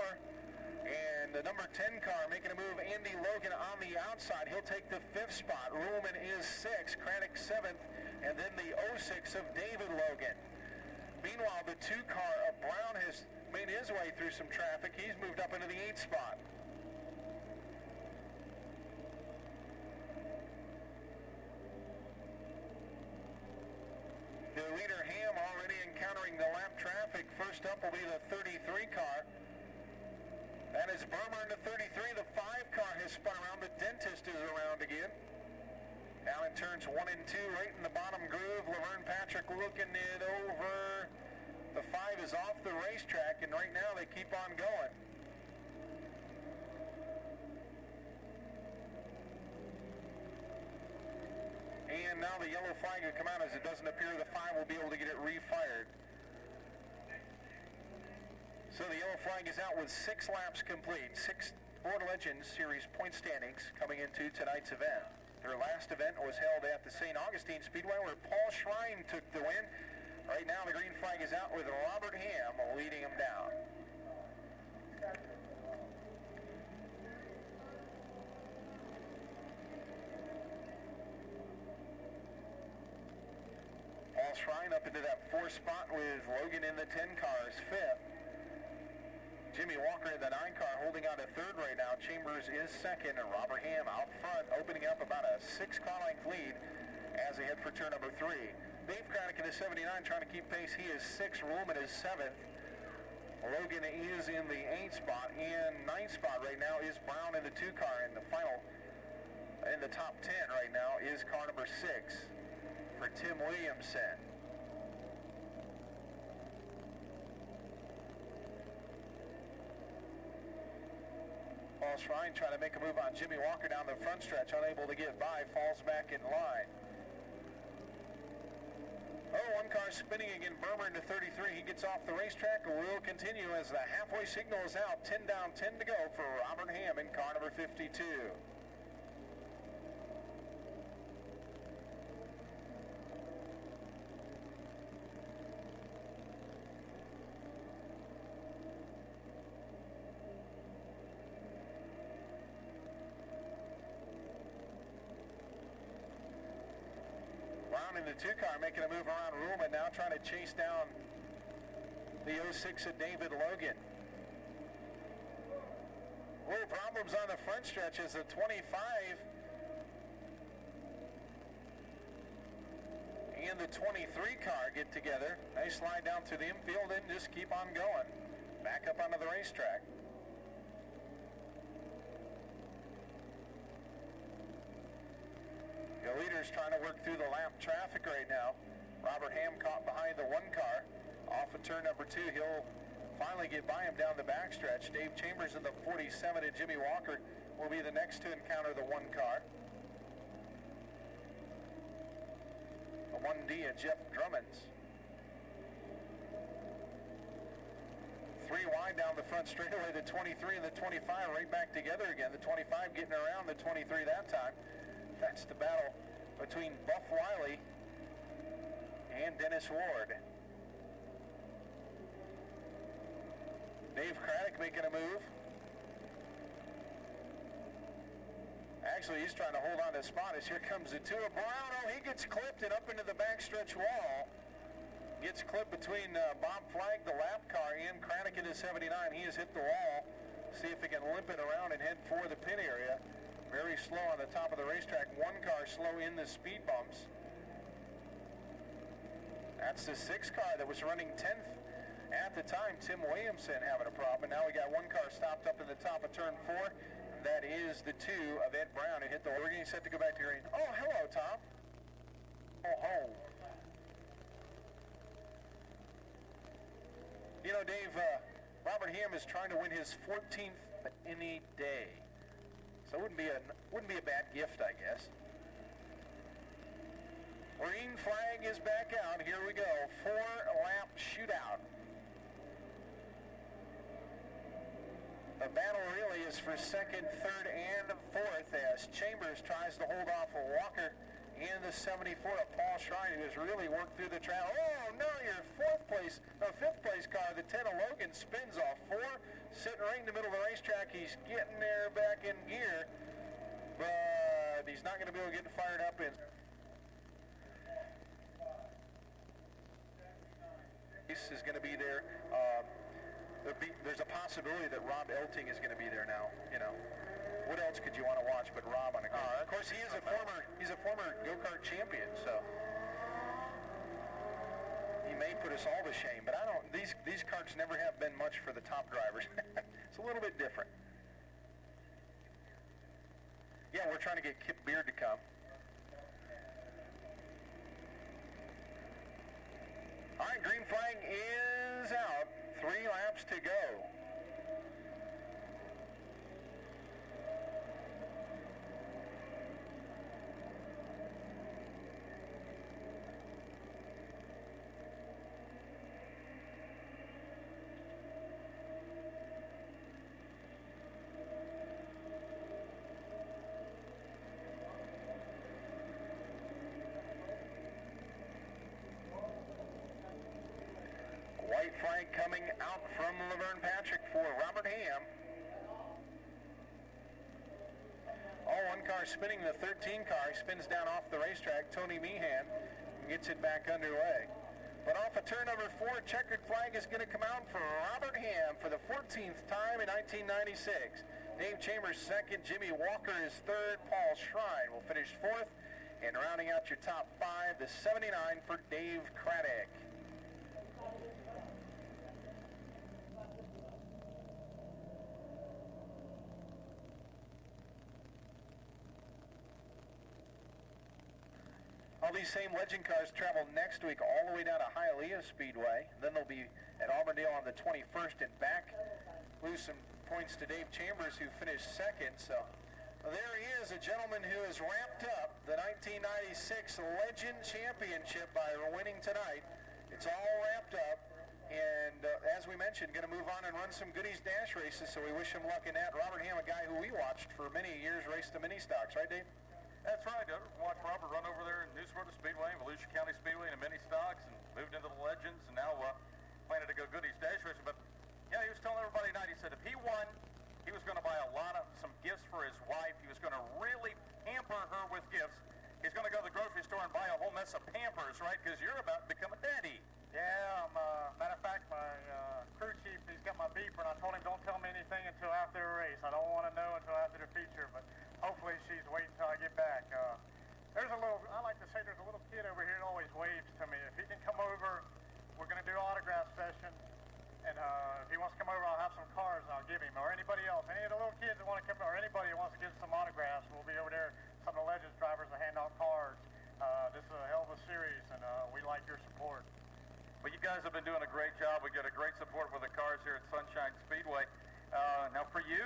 And the number 10 car making a move, Andy Logan on the outside. He'll take the 5th spot. Ruhlman is 6th, Craddock 7th, and then the 06 of David Logan. Meanwhile, the 2 car of Brown has made his way through some traffic. He's moved up into the 8th spot. The leader Ham already encountering the lap traffic. First up will be the 33 car. That is Burmer in the 33. The 5 car has spun around. The Dentist is around again. Now in turns 1 and 2, right in the bottom groove. Laverne Patrick looking it over. The 5 is off the racetrack, and right now they keep on going. And now the yellow flag will come out, as it doesn't appear the 5 will be able to get it refired. So the yellow flag is out with 6 laps complete. 6 Ford Legends Series point standings coming into tonight's event. Their last event was held at the St. Augustine Speedway where Paul Shrine took the win. Right now the green flag is out with Robert Ham leading him down. Paul Shrine up into that 4th spot with Logan in the 10 cars 5th. Jimmy Walker in the 9 car holding out a 3rd right now. Chambers is 2nd, and Robert Ham out front opening up about a 6 car length lead as they head for turn number 3. Dave Craddock in the 79 trying to keep pace. He is 6th. Ruhlman is 7th. Logan is in the 8th spot. In 9th spot right now is Brown in the 2 car. In the final, in the top 10 right now is car number 6 for Tim Williamson. Paul Shrine trying to make a move on Jimmy Walker down the front stretch, unable to get by, falls back in line. Oh, 1 car spinning again, Bermer into 33. He gets off the racetrack and will continue as the halfway signal is out. 10 down, 10 to go for Robert Ham in car number 52. In the 2 car making a move around Ruhlman now trying to chase down the 06 of David Logan. Little problems on the front stretch as the 25 and the 23 car get together. They slide down through the infield and just keep on going. Back up onto the racetrack. The leader's trying to work through the lap traffic right now. Robert Ham caught behind the 1 car. Off of turn number 2, he'll finally get by him down the backstretch. Dave Chambers in the 47 and Jimmy Walker will be the next to encounter the 1 car. The 1D of Jeff Drummond's. 3 wide down the front straightaway. The 23 and the 25 right back together again. The 25 getting around the 23 that time. That's the battle between Buff Wiley and Dennis Ward. Dave Craddock making a move. Actually, he's trying to hold on to his spot as here comes the 2 of Brown. Oh, he gets clipped and up into the backstretch wall. Gets clipped between Bob Flagg, the lap car, and Craddock in his 79. He has hit the wall. See if he can limp it around and head for the pit area. Very slow on the top of the racetrack. 1 car slow in the speed bumps. That's the 6 car that was running 10th at the time. Tim Williamson having a problem. And now we got 1 car stopped up in the top of turn 4. That is the 2 of Ed Brown who hit the... We're getting set to go back to green. Oh, hello, Tom. Oh, ho. You know, Dave, Robert Ham is trying to win his 14th any day. So it wouldn't be a bad gift, I guess. Green flag is back out. Here we go. 4-lap shootout. The battle really is for 2nd, 3rd, and 4th as Chambers tries to hold off a Walker in the 74 of Paul Shrine, who has really worked through the track. Oh, no, your 5th place car, the 10 of Logan, spins off 4. Sitting right in the middle of the racetrack. He's getting there back in gear, but he's not going to be able to get fired up in. This is going to be there. There's a possibility that Rob Elting is going to be there now. You know, what else could you want to watch but Rob on a car? Of course, he's a former go-kart champion, so he may put us all to shame. But I don't. These karts never have been much for the top drivers. It's a little bit different. Yeah, we're trying to get Kip Beard to come. All right, green flag is out. 3 laps to go. white flag coming out from Laverne Patrick for Robert Ham. All one car spinning, the 13 car spins down off the racetrack. Tony Meehan gets it back underway. But off of turn number 4, checkered flag is going to come out for Robert Ham for the 14th time in 1996. Dave Chambers second, Jimmy Walker is third, Paul Shrine will finish fourth. And rounding out your top 5, the 79 for Dave Craddock. All these same Legend cars travel next week all the way down to Hialeah Speedway. Then they'll be at Auburndale on the 21st and back. Lose some points to Dave Chambers, who finished second. So there he is, a gentleman who has wrapped up the 1996 Legend Championship by winning tonight. It's all wrapped up. And as we mentioned, going to move on and run some Goodies Dash races, so we wish him luck in that. Robert Ham, a guy who we watched for many years race the mini stocks, right, Dave? That's right. I watched Robert run over there in Newsboro Speedway, Volusia County Speedway, in the mini stocks, and moved into the Legends, and now planning to go Goodies Dash racing. But yeah, he was telling everybody tonight, he said if he won, he was going to buy some gifts for his wife. He was going to really pamper her with gifts. He's going to go to the grocery store and buy a whole mess of Pampers, right? Because you're about to become a daddy. Yeah, matter of fact, my crew chief, he's got my beeper, and I told him don't tell me anything until after the race. I don't want to know until after the feature, but hopefully she's waiting until I get back. I like to say there's a little kid over here that always waves to me. If he can come over, we're going to do autograph session. And if he wants to come over, I'll have some cards and I'll give him. Or anybody else. Any of the little kids that want to come over, or anybody that wants to get some autographs, we'll be over there. Some of the Legends drivers will hand out cards. This is a hell of a series, and we like your support. Well, you guys have been doing a great job. We get a great support with the cars here at Sunshine Speedway. Now for you,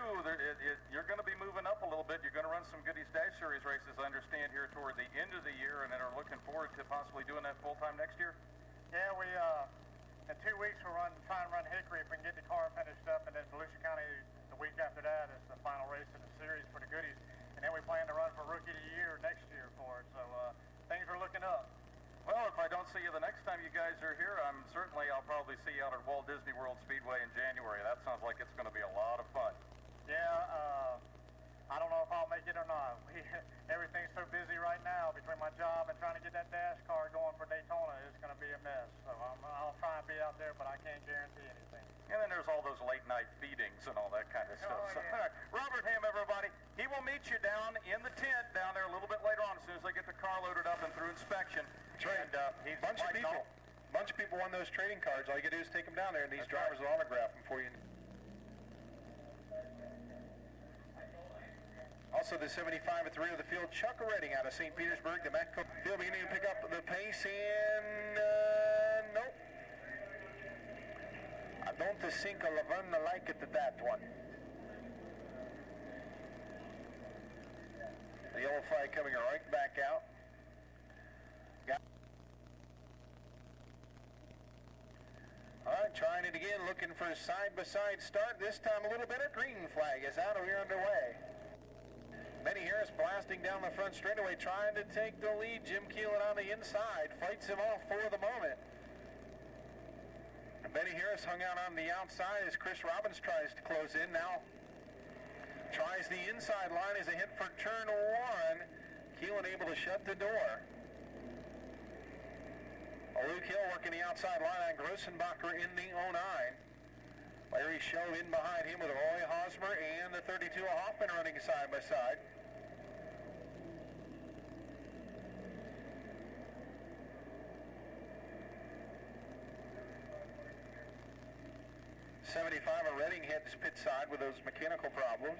you're going to be moving up a little bit. You're going to run some Goodies Dash Series races, I understand, here toward the end of the year, and then are looking forward to possibly doing that full-time next year? Yeah, we in 2 weeks we'll try and run Hickory if we can get the car finished up, and then Volusia County the week after that is the final race in the series for the Goodies. And then we plan to run for Rookie of the Year next year for it. So things are looking up. Well, if I don't see you the next time you guys are here, I'll probably see you out at Walt Disney World Speedway in January. That sounds like it's going to be a lot of fun. Yeah, I don't know if I'll make it or not. Everything's so busy right now between my job and trying to get that dash car going for Daytona. It's going to be a mess. So I'll try and be out there, but I can't guarantee anything. And then there's all those late-night feedings and all that kind of stuff. Oh, So, yeah. Robert Ham, everybody, he will meet you down in the tent down there a little bit later on as soon as they get the car loaded up and through inspection. That's right. And he's bunch of people won those trading cards. All you got to do is take them down there, and these drivers will autograph them for you. Also, the 75 at the rear of the field, Chuck Redding out of St. Petersburg. The Matt Cook field beginning to pick up the pace, and nope. I don't think Laverne like it at that one. The yellow flag coming right back out. All right, trying it again, looking for a side-by-side start. This time a little bit of green flag is out, we're underway. Benny Harris blasting down the front straightaway, trying to take the lead. Jim Keelan on the inside, fights him off for the moment. Benny Harris hung out on the outside as Chris Robbins tries to close in. Now tries the inside line as a hit for turn 1. Keelan able to shut the door. Luke Hill working the outside line on Grossenbacher in the 09. Larry Show in behind him with Roy Hosmer and the 32 of Hoffman running side by side. '75 of Redding heads pit side with those mechanical problems.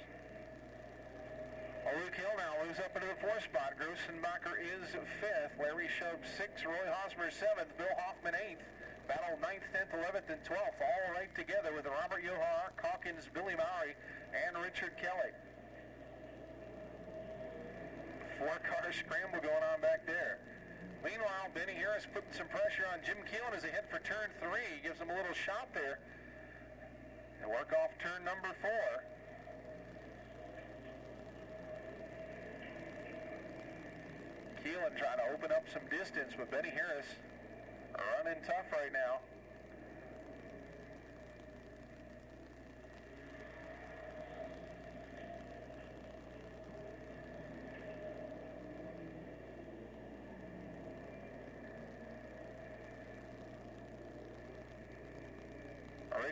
Luke Hill now moves up into the 4th spot. Grossenbacher is 5th. Larry Shope 6th. Roy Hosmer 7th. Bill Hoffman 8th. Battle 9th, 10th, 11th, and 12th. All right together with Robert Johar, Calkins, Billy Mowry, and Richard Kelly. 4-car scramble going on back there. Meanwhile, Benny Harris putting some pressure on Jim Keelan as a hit for turn 3. Gives him a little shot there. And work off turn number 4. Keelan trying to open up some distance, but Benny Harris running tough right now.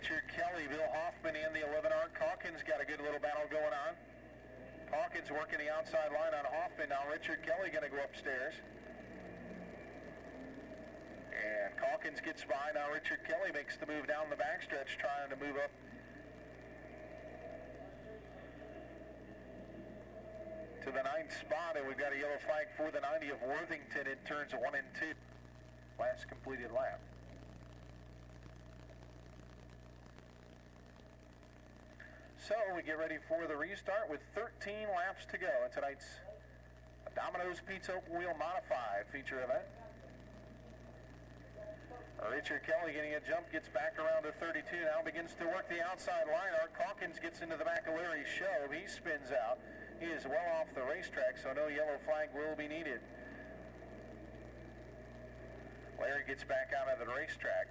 Richard Kelly, Bill Hoffman, and the 11 Art Calkins got a good little battle going on. Calkins working the outside line on Hoffman. Now Richard Kelly going to go upstairs. And Calkins gets by. Now Richard Kelly makes the move down the backstretch, trying to move up to the 9th spot, and we've got a yellow flag for the 90 of Worthington in turns 1 and 2. Last completed lap. So we get ready for the restart with 13 laps to go in tonight's Domino's Pizza Open Wheel Modified feature event. Richard Kelly getting a jump, gets back around to 32, now begins to work the outside line. Art Calkins gets into the back of Larry Shobe. He spins out. He is well off the racetrack, so no yellow flag will be needed. Larry gets back out of the racetrack.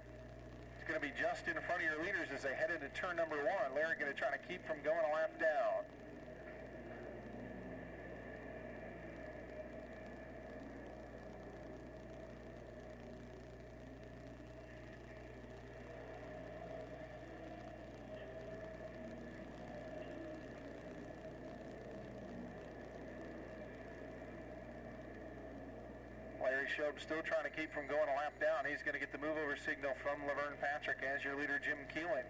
It's going to be just in front of your leaders as they head into turn number 1. Larry going to try to keep from going a lap down. Larry Shobe still trying to keep from going a lap down. He's going to get the move over signal from Laverne Patrick as your leader Jim Keelan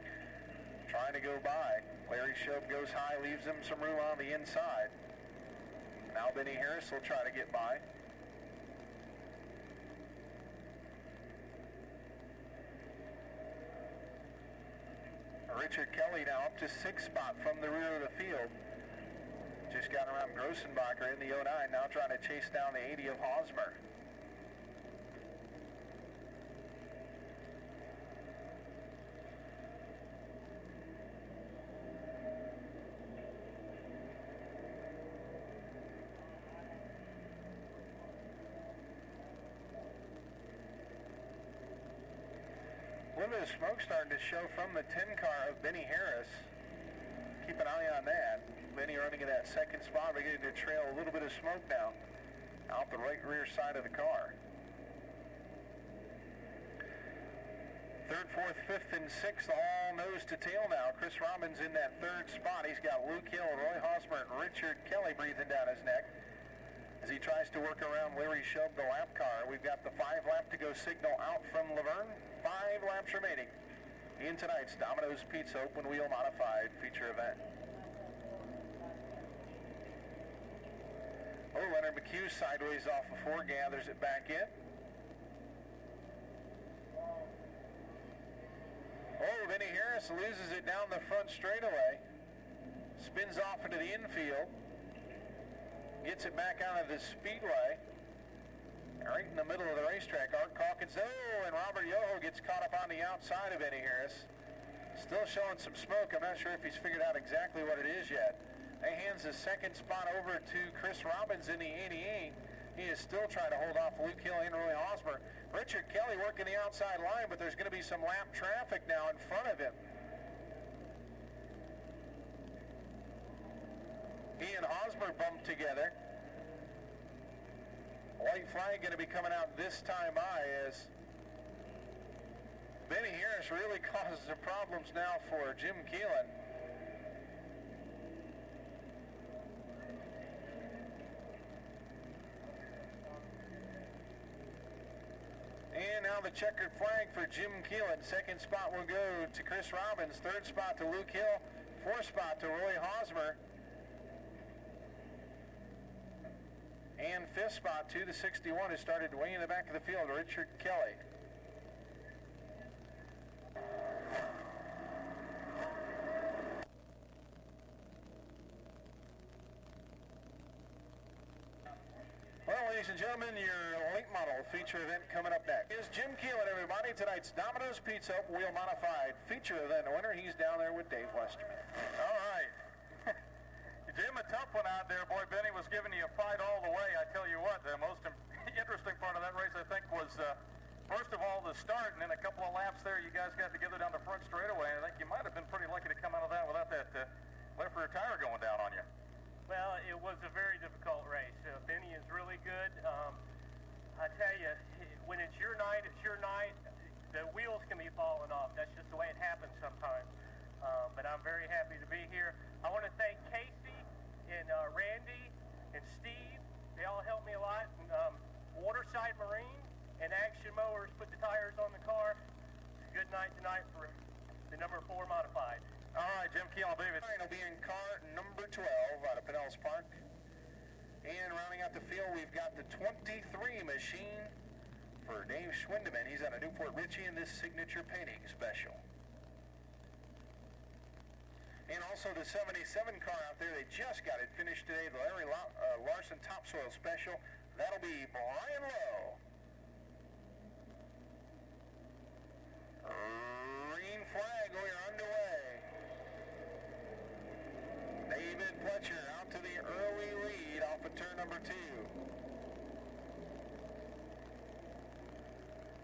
trying to go by. Larry Shobe goes high, leaves him some room on the inside. Now Benny Harris will try to get by. Richard Kelly now up to 6th spot from the rear of the field. Just got around Grossenbacher in the 09, now trying to chase down the 80 of Hosmer. A little bit of smoke starting to show from the 10 car of Benny Harris. Keep an eye on that. Benny running in that 2nd spot, beginning to trail a little bit of smoke now out the right rear side of the car. 3rd, 4th, 5th, and 6th all nose to tail now. Chris Robbins in that 3rd spot. He's got Luke Hill, Roy Hosmer, and Richard Kelly breathing down his neck as he tries to work around Larry Shobe, the lap car. We've got the 5 lap to go signal out from Laverne. 5 laps remaining in tonight's Domino's Pizza Open Wheel Modified feature event. Oh, Leonard McHugh sideways off of 4, gathers it back in. Oh, Benny Harris loses it down the front straightaway. Spins off into the infield. Gets it back out of the Speedway. Right in the middle of the racetrack, Art Calkins, oh, and Robert Yoho gets caught up on the outside of Benny Harris. Still showing some smoke. I'm not sure if he's figured out exactly what it is yet. He hands the 2nd spot over to Chris Robbins in the 88. He is still trying to hold off Luke Hill and Roy Hosmer. Richard Kelly working the outside line, but there's going to be some lap traffic now in front of him. He and Hosmer bumped together. White flag going to be coming out this time by as Benny Harris really causes the problems now for Jim Keelan. And now the checkered flag for Jim Keelan. 2nd spot will go to Chris Robbins. 3rd spot to Luke Hill. 4th spot to Roy Hosmer. And 5th spot to the 61 has started way in the back of the field, Richard Kelly. Well, ladies and gentlemen, your late model feature event coming up next is Jim Keelan, everybody. Tonight's Domino's Pizza Open Wheel Modified feature event winner. He's down there with Dave Westerman. All right. Jim, a tough one out there. Boy, Benny was giving you a fight all the way. I tell you what, the most interesting part of that race, I think, was, first of all, the start, and then a couple of laps there, you guys got together down the front straightaway, and I think you might have been pretty lucky to come out of that without that left rear tire going down on you. Well, it was a very difficult race. Benny is really good. I tell you, when it's your night, it's your night. The wheels can be falling off. That's just the way it happens sometimes. I'm very happy to be here. I want to thank Casey and Randy and Steve. They all helped me a lot. And, Waterside Marine and Action Mowers put the tires on the car. It's a good night tonight for the number 4 modified. All right, Jim Keel, I believe it'll be in car number 12 out of Pinellas Park. And rounding out the field, we've got the 23 machine for Dave Schwindeman. He's out of Newport Richie in this signature painting special. And also the 77 car out there, they just got it finished today, the Larry Larson Topsoil Special. That'll be Brian Lowe. Green flag, we are underway. David Fletcher out to the early lead off of turn number 2.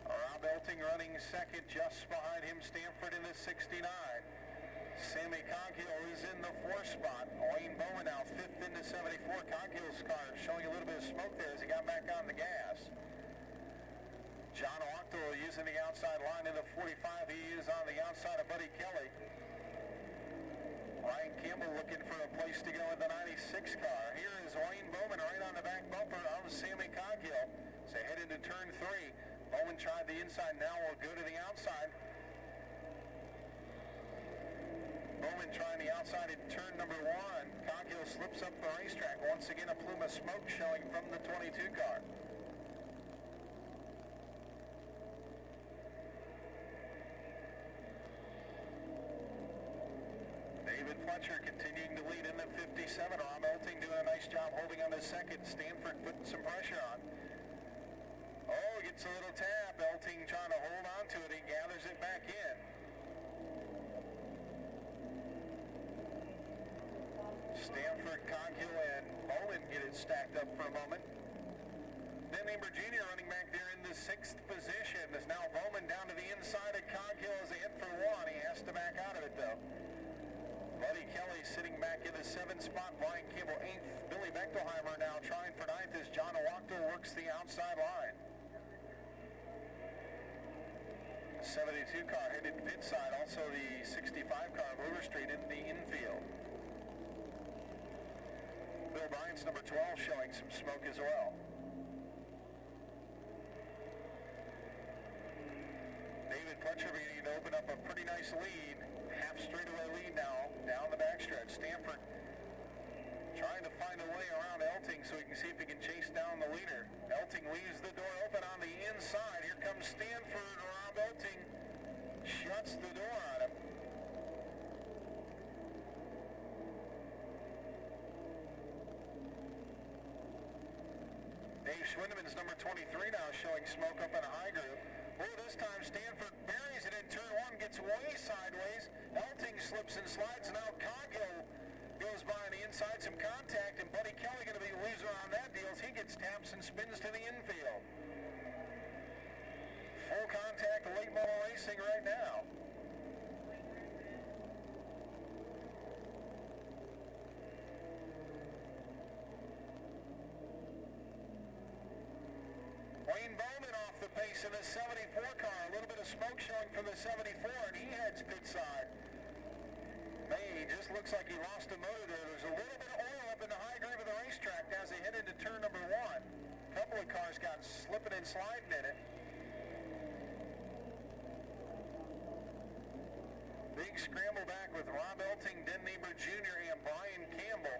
Rob Elting running second, just behind him Stanford in the 69. Sammy Coghill is in the 4th spot. Wayne Bowman now 5th into 74. Coghill's car showing a little bit of smoke there as he got back on the gas. John Octo using the outside line in the 45. He is on the outside of Buddy Kelly. Ryan Campbell looking for a place to go in the 96 car. Here is Wayne Bowman right on the back bumper of Sammy Coghill. So head into turn 3. Bowman tried the inside, now will go to the outside. Bowman trying the outside in turn number 1. Coghill slips up the racetrack. Once again, a plume of smoke showing from the 22 car. David Fletcher continuing to lead in the 57. Rob Elting doing a nice job holding on to second. Stanford putting some pressure on. Oh, gets a little tap. Elting trying to hold on to it. He gathers it back in. Stanford, Coghill, and Bowman get it stacked up for a moment. Then Neighbor Jr. running back there in the 6th position. Is now Bowman down to the inside of Coghill as they hit for 1. He has to back out of it though. Buddy Kelly sitting back in the 7th spot. Brian Campbell 8th. Billy Bechtelheimer now trying for 9th as John Owocto works the outside line. 72 car headed pit side. Also the 65 car of Overstreet in the infield. Bill Bryant's number 12 showing some smoke as well. David Fletcher beginning to open up a pretty nice lead. Half straightaway lead now down the backstretch. Stanford trying to find a way around Elting so he can see if he can chase down the leader. Elting leaves the door open on the inside. Here comes Stanford. Rob Elting shuts the door on him. Dave Schwindeman's number 23 now showing smoke up in a high group. Oh, this time Stanford buries it in turn 1, gets way sideways. Elting slips and slides. Now Coghill goes by on the inside, some contact, and Buddy Kelly going to be a loser on that deal as he gets taps and spins to the infield. Full contact late model racing right now. Wayne Bowman off the pace in the 74 car. A little bit of smoke showing from the 74, and he heads pit side. May just looks like he lost a motor there. There's a little bit of oil up in the high groove of the racetrack as they head into turn number 1. A couple of cars got slipping and sliding in it. Big scramble back with Rob Elting, Den Niebuhr Jr., and Brian Campbell.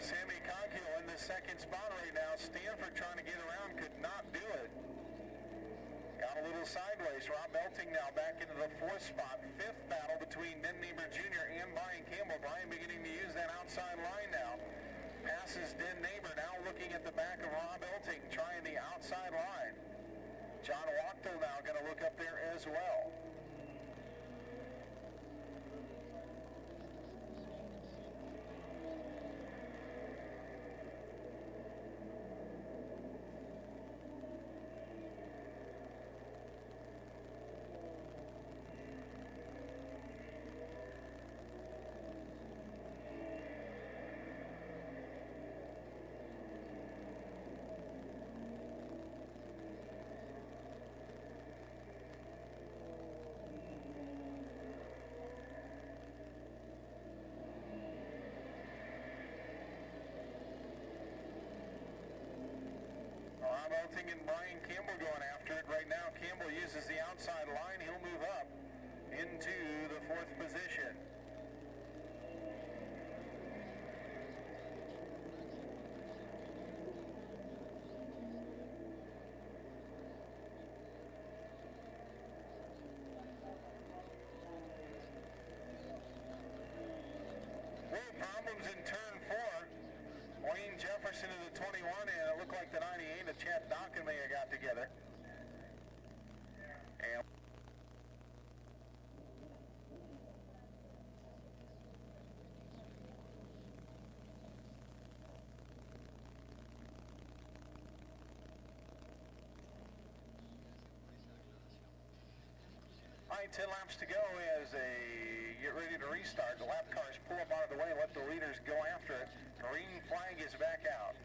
Sammy Coghill in the 2nd spot right now. Stanford trying to get around, could not do it. Got a little sideways. Rob Elting now back into the 4th spot. 5th battle between Den Niebuhr Jr. and Brian Campbell. Brian beginning to use that outside line now. Passes Den Niebuhr, now looking at the back of Rob Elting, trying the outside line. John Owocto now going to look up there as well. Flag and Brian Campbell going after it. Right now, Campbell uses the outside line. He'll move up into the 4th position. Problems in turn 4. Wayne Jefferson in the 21, and it looked like the 98 of Chad Dockin may have got together. And all right, 10 laps to go as they get ready to restart. The lap cars pull up out of the way, let the leaders go after it. Green flag is back out.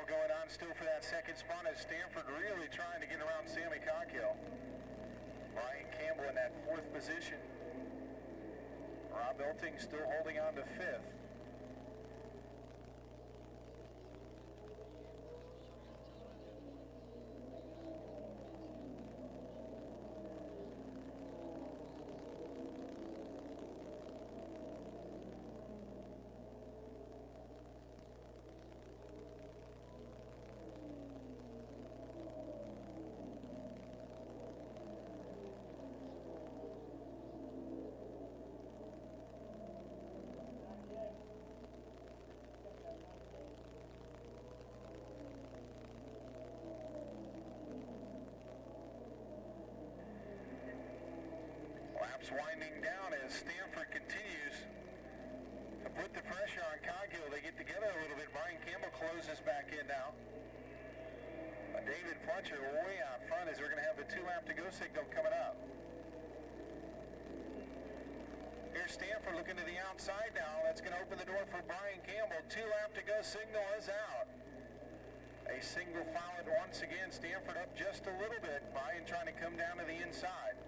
Going on still for that second spot as Stanford really trying to get around Sammy Cockhill. Brian Campbell in that 4th position. Rob Elting still holding on to 5th. Laps winding down as Stanford continues to put the pressure on Coghill. They get together a little bit. Brian Campbell closes back in now. David Fletcher way out front as we're going to have the 2-lap to go signal coming up. Here's Stanford looking to the outside now. That's going to open the door for Brian Campbell. 2-lap to go signal is out. A single foul it once again. Stanford up just a little bit. Brian trying to come down to the inside.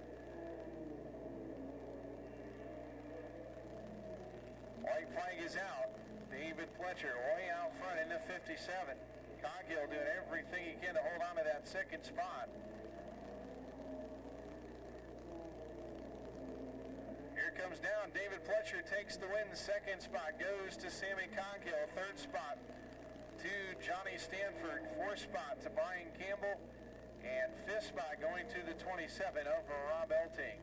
White flag is out. David Fletcher way out front in the 57. Coghill doing everything he can to hold on to that second spot. Here comes down. David Fletcher takes the win. Second spot goes to Sammy Coghill. Third spot to Johnny Stanford. Fourth spot to Brian Campbell. And fifth spot going to the 27 over Rob Elting.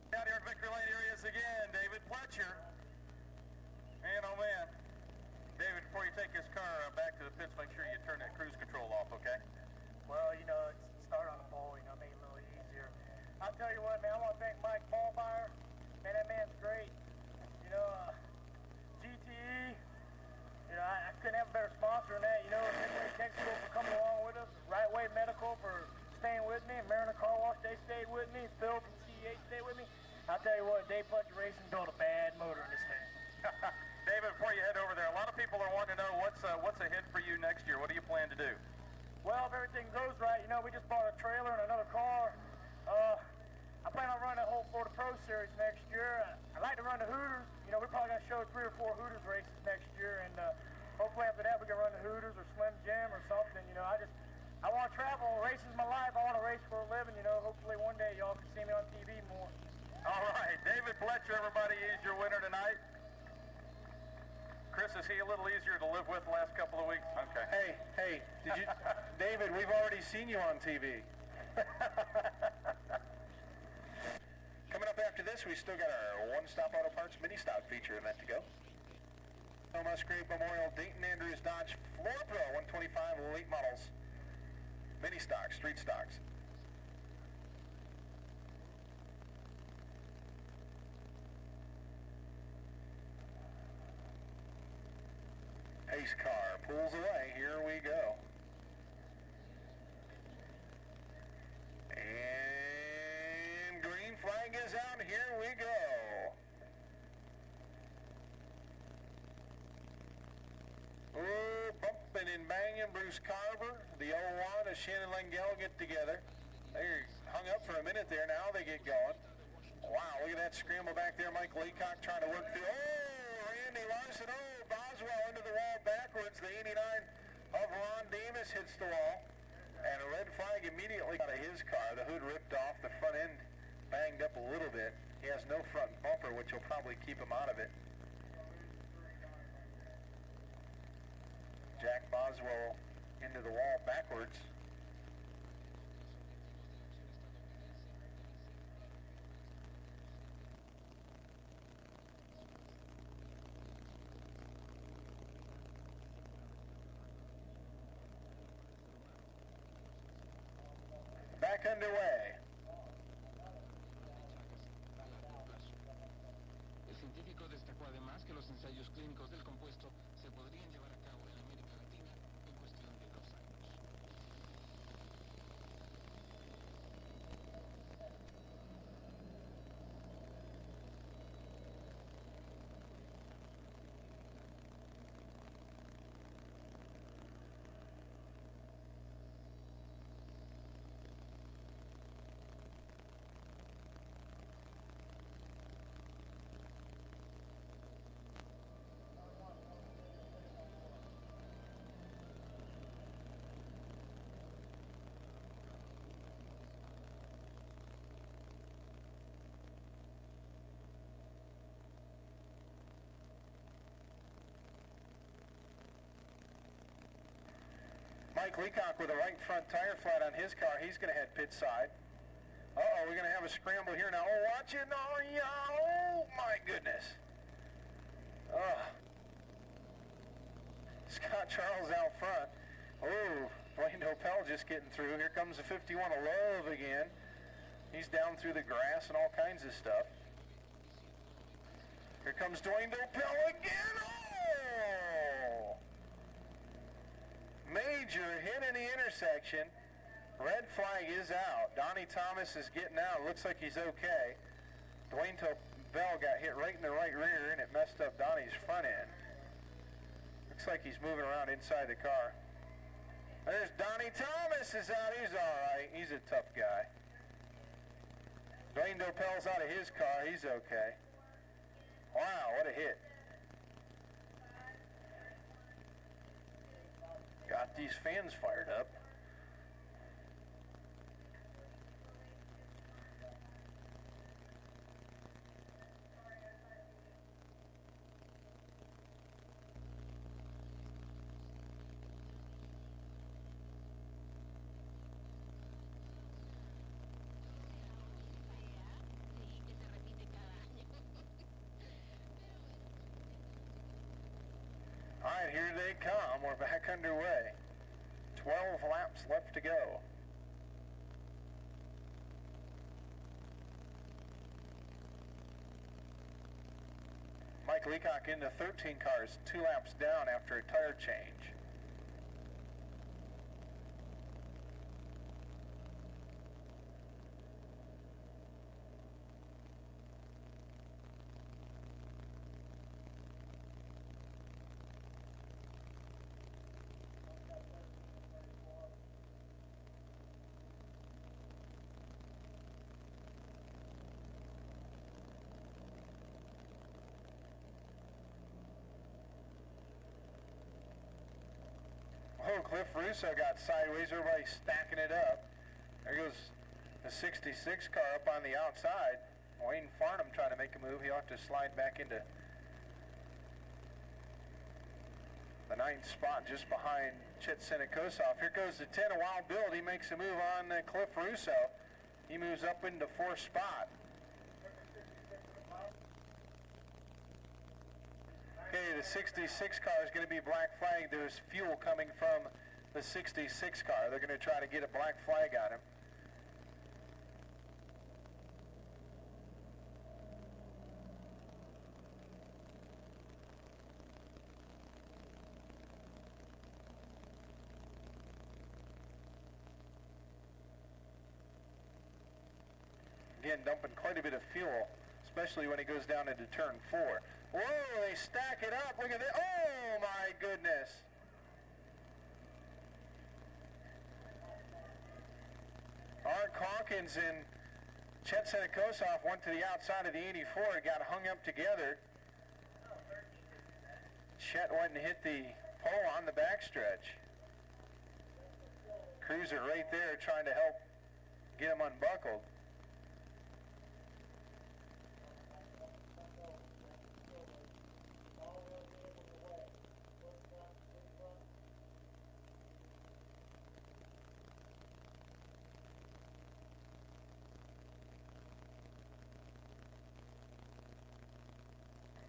Down here in Victory Lane areas again, David Fletcher. Man, oh man. David, before you take this car back to the pits, make sure you turn that cruise control off, okay? Well, you know, it's start on the ball, you know, make it a little easier. I'll tell you what, man, I want to thank Mike Ballmeyer. Man, that man's great. You know, GTE, you know, I couldn't have a better sponsor than that. You know, Speedway Texaco for coming along with us, Right Way Medical for staying with me, Mariner Car Wash, they stayed with me, Phil from CEH stayed with me. I'll tell you what, Dave Fletcher Racing built a bad motor in this thing. David, before you head over there, a lot of people are wanting to know what's ahead for you next year. What do you plan to do? Well, if everything goes right, you know, we just bought a trailer and another car. I plan on running that whole Florida Pro Series next year. I'd like to run the Hooters. You know, we're probably going to show 3 or 4 Hooters races next year, and hopefully after that we can run the Hooters or Slim Jim or something. You know, I want to travel. Racing's my life. I want to race for a living. You know, hopefully one day y'all can see me on TV more. All right, David Fletcher, everybody, is your winner tonight. Chris, is he a little easier to live with the last couple of weeks? Okay. Hey, did you, David, we've already seen you on TV. Coming up after this, we still got our one-stop auto parts mini-stop feature event to go. Musgrave Memorial, Dayton Andrews Dodge, Florida Pro. 35 late models, mini stocks, street stocks. Pace car pulls away. Here we go. And green flag is out. Here we go. Oh, bumping and banging. Bruce Carver, the 01 as Shannon Langell get together. They hung up for a minute there. Now they get going. Wow, look at that scramble back there. Mike Leacock trying to work through. Oh, Randy Larson. Oh, Boswell into the wall backwards. The 89 of Ron Davis hits the wall. And a red flag immediately out of his car. The hood ripped off. The front end banged up a little bit. He has no front bumper, which will probably keep him out of it. Jack Boswell into the wall backwards. Back underway. El científico destacó además que los ensayos clínicos del compuesto se podrían llevar a cabo en América Latina en cuestión de 2 años. Mike Leacock with a right front tire flat on his car. He's going to head pit side. Uh-oh, we're going to have a scramble here now. Oh, watch it. Oh, yeah. Oh, my goodness. Scott Charles out front. Oh, Blaine Opel just getting through. Here comes the 51 of Love again. He's down through the grass and all kinds of stuff. Here comes Dwayne Opel again. Oh! Major hit in the intersection. Red flag is out. Donnie Thomas is getting out. Looks like he's okay. Dwayne Bell got hit right in the right rear and it messed up Donnie's front end. Looks like he's moving around inside the car. There's Donnie Thomas is out. He's all right. He's a tough guy. Dwayne Opel's out of his car. He's okay. Wow, what a hit. Got these fans fired up. All right, here they come. We're back underway. 12 laps left to go. Mike Leacock into 13 cars, 2 laps down after a tire change. Oh, Cliff Russo got sideways. Everybody's stacking it up. There goes the 66 car up on the outside. Wayne Farnham trying to make a move. He ought to slide back into the 9th spot just behind Chet Senekosov. Here goes the 10 of Wild Bill. He makes a move on Cliff Russo. He moves up into 4th spot. Okay, the 66 car is going to be black flag. There's fuel coming from the 66 car. They're going to try to get a black flag on him. Again, dumping quite a bit of fuel, especially when he goes down into turn 4. Whoa, they stack it up. Look at that. Oh, my goodness. Art Hawkins and Chet Senekosov went to the outside of the 84 and got hung up together. Chet went and hit the pole on the backstretch. Cruiser right there trying to help get him unbuckled.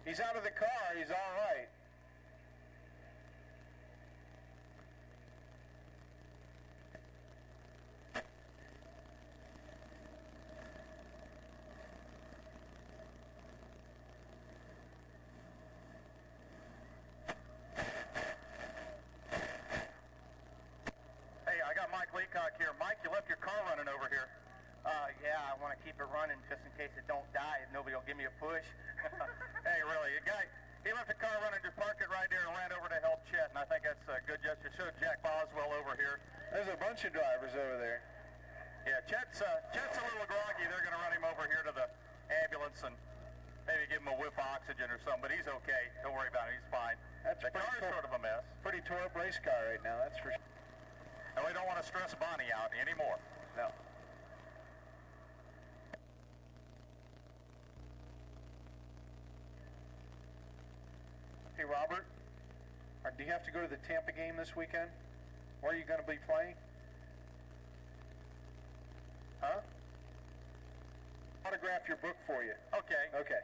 He's out of the car. He's all right. Hey, I got Mike Leacock here. Mike, you left your car running over here. Yeah, I want to keep it running just in case it don't die. If nobody will give me a push. Hey, really, a guy, he left the car running, just parked it right there and ran over to help Chet, and I think that's a good gesture. Showed Jack Boswell over here. There's a bunch of drivers over there. Yeah, Chet's a little groggy. They're going to run him over here to the ambulance and maybe give him a whiff of oxygen or something, but he's okay. Don't worry about it. He's fine. The car's sort of a mess. Pretty tore up race car right now, that's for sure. And we don't want to stress Bonnie out anymore. No. Hey, Robert, do you have to go to the Tampa game this weekend? Where are you going to be playing? Huh? Autograph your book for you. Okay. Okay.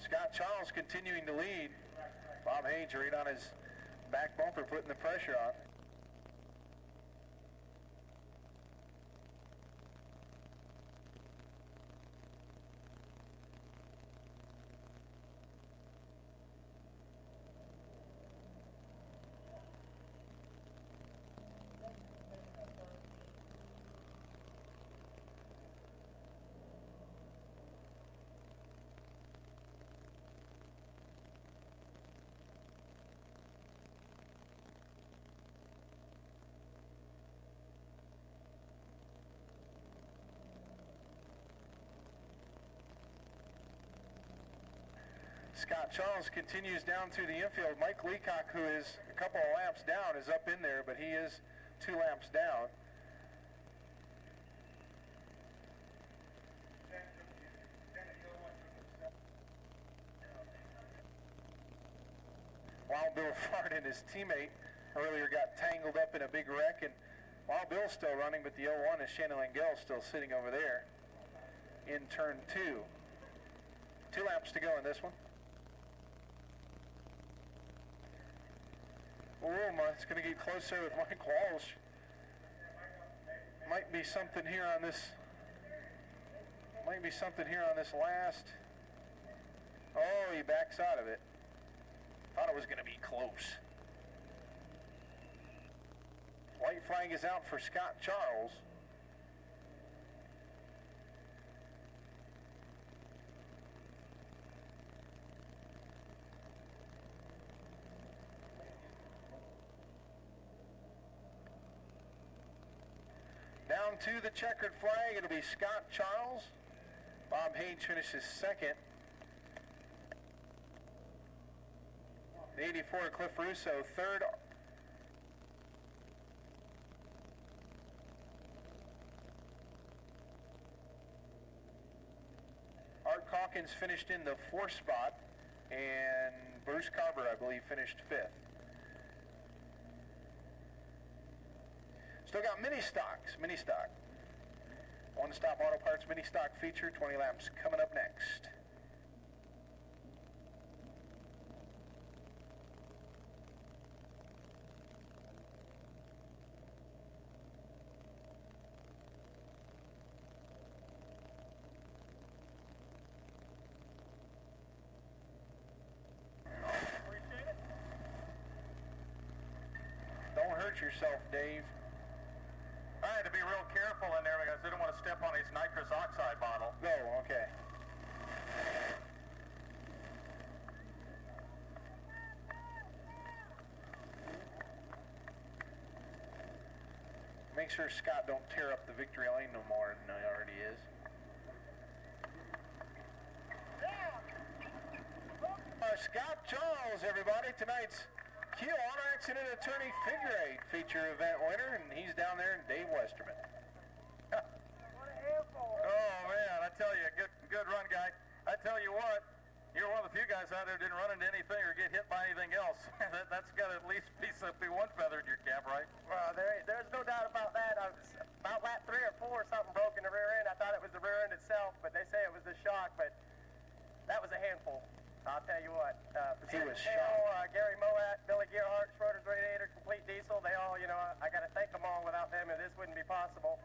Scott Charles continuing to lead. Bob Haynes right on his back bumper, putting the pressure on. Scott Charles continues down through the infield. Mike Leacock, who is a couple of laps down, is up in there, but he is 2 laps down. Wild Bill Farden, his teammate, earlier got tangled up in a big wreck, and Wild Bill's still running, but the 01 is Shannon Langell still sitting over there in turn 2. 2 laps to go in this one. It's going to get closer with Mike Walsh. Might be something here on this. Might be something here on this last. Oh, he backs out of it. Thought it was going to be close. White flag is out for Scott Charles. Down to the checkered flag, it'll be Scott Charles. Bob Hayes finishes second. The 84, Cliff Russo, third. Art Calkins finished in the fourth spot, and Bruce Carver, I believe, finished fifth. Still got mini stocks, mini stock. One Stop Auto Parts mini stock feature, 20 laps coming up next. Don't hurt yourself, Dave. I had to be real careful in there because I didn't want to step on his nitrous oxide bottle. No, okay. Make sure Scott don't tear up the victory lane no more than he already is. Scott Charles, everybody, tonight's Keel Auto Accident Attorney Figure 8 feature event winner, and he's down there in Dave Westerman. Oh man, I tell you, good run, guy. I tell you what, you're one of the few guys out there who didn't run into anything or get hit by anything else. That's got to at least be one feather in your cap, right? Well, there's no doubt about that. I was about lap 3 or 4, something broke in the rear end. I thought it was the rear end itself, but they say it was the shock, but that was a handful. I'll tell you what. He was shocked. Gary Moat, Billy Gerhardt, Schroeder's Radiator, Complete Diesel, they all, I got to thank them all. Without them, this wouldn't be possible.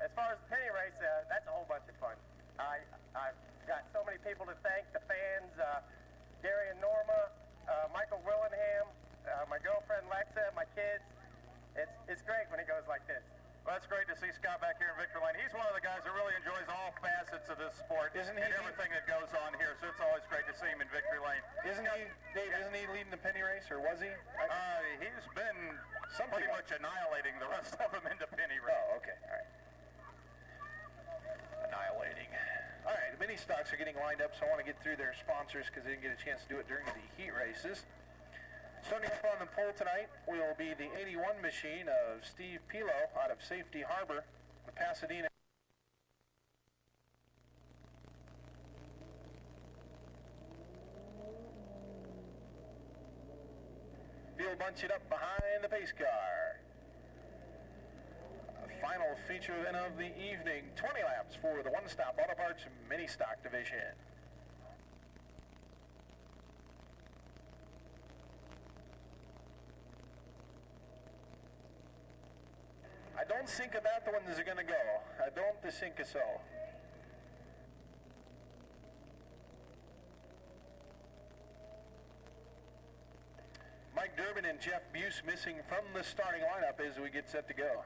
As far as the penny race, that's a whole bunch of fun. I've got so many people to thank, the fans, Gary and Norma, Michael Willingham, my girlfriend Lexa, my kids. It's great when it goes like this. Well, that's great to see Scott back here in Victory Lane. He's one of the guys that really enjoys all facets of this sport and everything that goes on here, so it's always great to see him in Victory Lane. Isn't he leading the penny race, or was he? He's been pretty much annihilating the rest of them in the penny race. Oh, okay, all right. Annihilating. All right, the mini stocks are getting lined up, so I want to get through their sponsors because they didn't get a chance to do it during the heat races. Starting up on the pole tonight will be the 81 machine of Steve Pilo out of Safety Harbor, the Pasadena. Field bunch it up behind the pace car. Final feature event of the evening, 20 laps for the One Stop Auto Parts mini stock division. I don't think about the ones that are going to go. I don't think so. Mike Durbin and Jeff Buse missing from the starting lineup as we get set to go.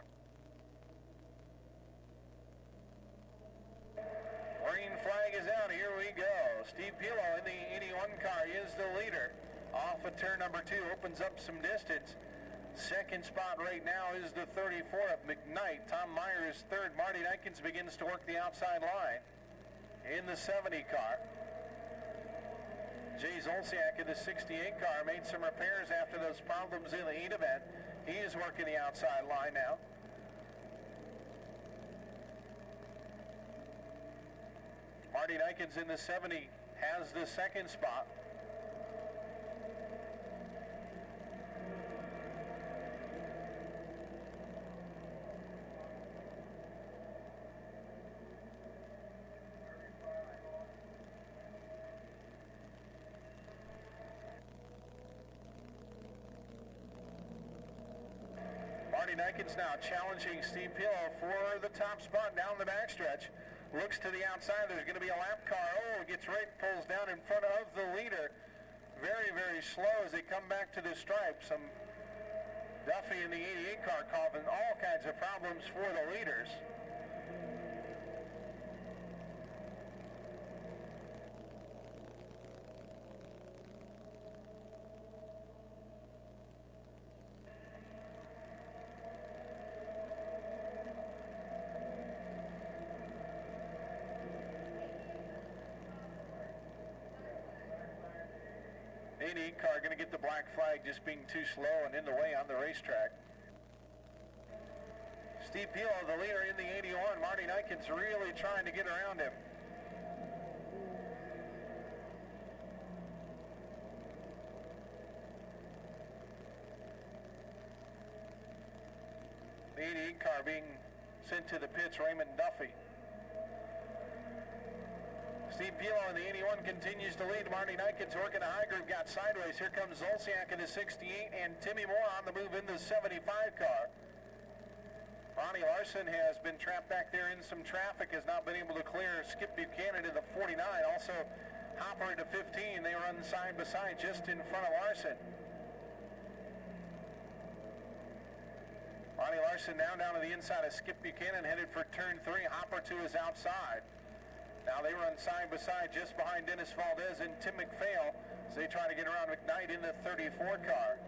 Green flag is out. Here we go. Steve Pilo in the 81 car is the leader. Off of turn number 2, opens up some distance. Second spot right now is the 34 of McKnight. Tom Myers third. Marty Nikens begins to work the outside line in the 70 car. Jay Zolciak in the 68 car made some repairs after those problems in the heat event. He is working the outside line now. Marty Nikens in the 70 has the second spot. Marty Nikens now challenging Steve Pillow for the top spot down the backstretch. Looks to the outside. There's going to be a lap car. Oh, gets right, pulls down in front of the leader. Very, very slow as they come back to the stripe. Some Duffy in the 88 car causing all kinds of problems for the leaders. The 88 car going to get the black flag, just being too slow and in the way on the racetrack. Steve Pilo, the leader in the 81. Marty Nikens really trying to get around him. The 88 car being sent to the pits, Raymond Duffy. Steve Pilo in the 81 continues to lead. Marty Nikens working a high group, got sideways. Here comes Zolciak in the 68 and Timmy Moore on the move in the 75 car. Ronnie Larson has been trapped back there in some traffic, has not been able to clear Skip Buchanan in the 49. Also Hopper in the 15. They run side by side just in front of Larson. Ronnie Larson now down to the inside of Skip Buchanan, headed for turn 3. Hopper to his outside. Now they run side by side just behind Dennis Valdez and Tim McPhail as they try to get around McKnight in the 34 car.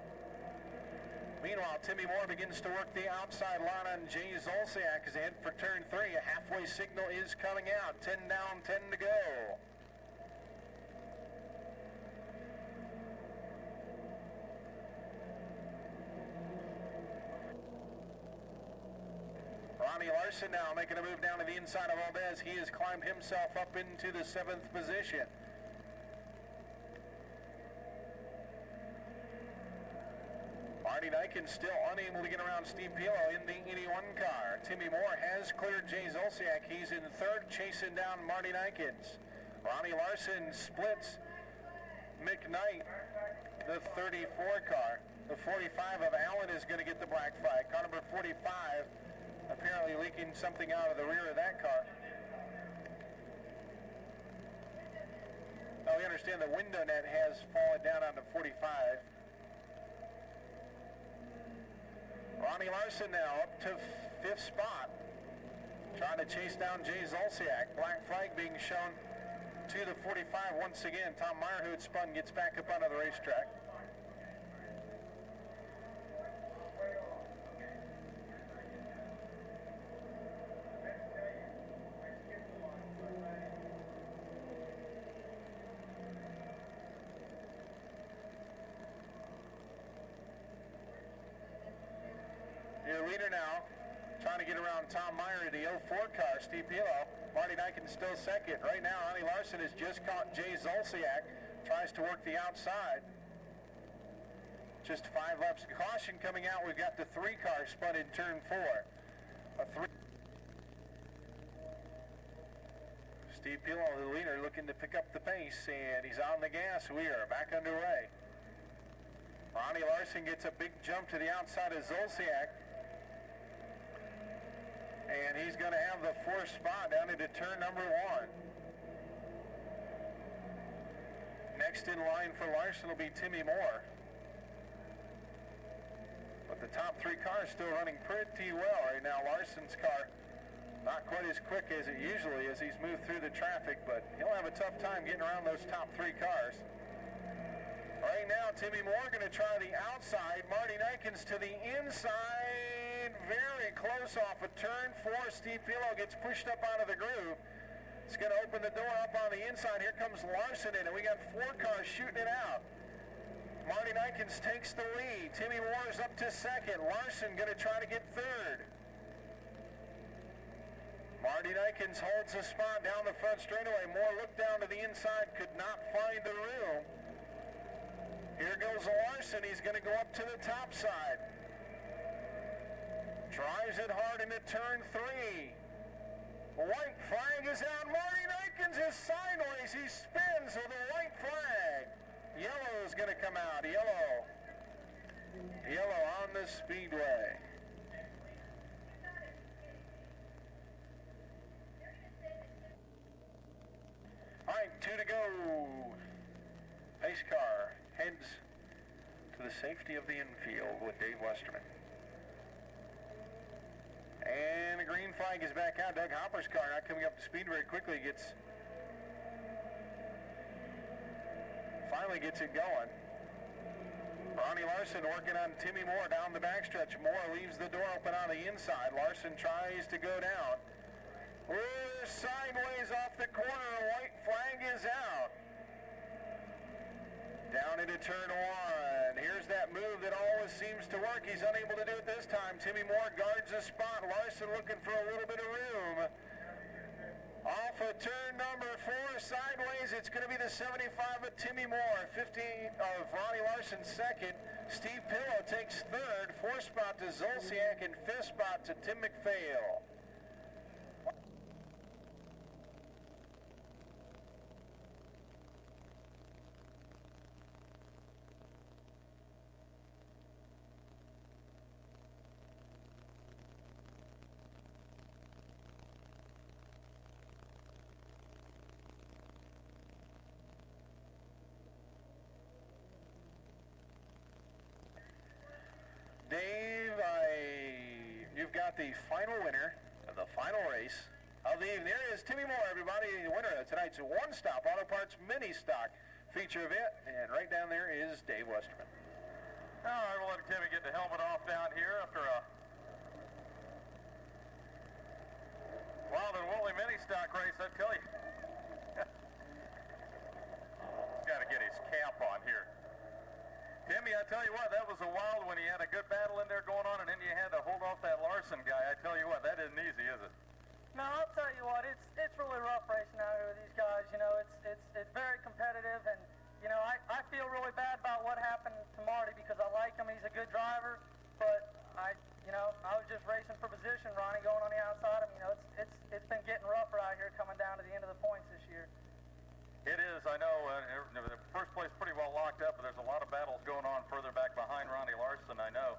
Meanwhile, Timmy Moore begins to work the outside line on Jay Zolciak as they head for turn 3. A halfway signal is coming out. 10 down, 10 to go. Ronnie Larson now making a move down to the inside of Valdez. He has climbed himself up into the 7th position. Marty Nikens still unable to get around Steve Pilo in the 81 car. Timmy Moore has cleared Jay Zolciak. He's in 3rd, chasing down Marty Nikens. Ronnie Larson splits McKnight, the 34 car. The 45 of Allen is going to get the black flag. Car number 45 apparently leaking something out of the rear of that car. Now we understand the window net has fallen down onto 45. Ronnie Larson now up to 5th spot, trying to chase down Jay Zolciak. Black flag being shown to the 45 once again. Tom Meyer, who had spun, gets back up onto the racetrack. Your leader now, trying to get around Tom Meyer in the 04 car, Steve Pilo. Marty Nikens still 2nd. Right now, Ronnie Larson has just caught Jay Zolciak. Tries to work the outside. Just 5 laps of caution coming out. We've got the 3 car spun in turn 4. Steve Pilo, the leader, looking to pick up the pace, and he's on the gas. We are back underway. Ronnie Larson gets a big jump to the outside of Zolciak. And he's going to have the 4th spot down into turn number 1. Next in line for Larson will be Timmy Moore. But the top 3 cars still running pretty well right now. Larson's car not quite as quick as it usually is. He's moved through the traffic, but he'll have a tough time getting around those top 3 cars. Right now, Timmy Moore going to try the outside. Marty Nikens to the inside. Very close off of turn 4. Steve Pilo gets pushed up out of the groove. It's going to open the door up on the inside. Here comes Larson in, and we got 4 cars shooting it out. Marty Nikens takes the lead. Timmy Moore is up to 2nd. Larson going to try to get 3rd. Marty Nikens holds the spot down the front straightaway. Moore looked down to the inside, could not find the room. Here goes Larson. He's going to go up to the top side. Drives it hard into turn 3. White flag is out. Marty Nikens is sideways. He spins with a white flag. Yellow is going to come out. Yellow on the Speedway. 2 to go. Pace car heads to the safety of the infield with Dave Westerman. And the green flag is back out. Doug Hopper's car not coming up to speed very quickly. Finally gets it going. Ronnie Larson working on Timmy Moore down the backstretch. Moore leaves the door open on the inside. Larson tries to go down. We're sideways off the corner. A white flag is out. Down into turn 1. Here's that move that always seems to work. He's unable to do it this time. Timmy Moore guards the spot. Larson looking for a little bit of room. Off of turn number 4, sideways, it's going to be the 75 of Timmy Moore. 50 of Ronnie Larson second. Steve Pillow takes third. 4th spot to Zolciak and 5th spot to Tim McPhail. Dave, you've got the final winner of the final race of the evening. There is Timmy Moore, everybody, the winner of tonight's one-stop auto parts mini stock feature event. And right down there is Dave Westerman. All right, we'll let Timmy get the helmet off down here after a wild and woolly mini stock race, I tell you. He's got to get his cap on here. Timmy, I tell you what, that was a wild one. He had a good battle in there going on, and then you had to hold off that Larson guy. I tell you what, that isn't easy, is it? No, I'll tell you what, it's really rough racing out here with these guys. You know, it's very competitive, and you know, I feel really bad about what happened to Marty because I like him. He's a good driver, but I was just racing for position. Ronnie going on the outside of him. You know, it's been getting rougher out here coming down to the end of the points this year. It is, I know. The first place pretty well locked up, but there's a lot of battles going on further back behind Ronnie Larson, I know.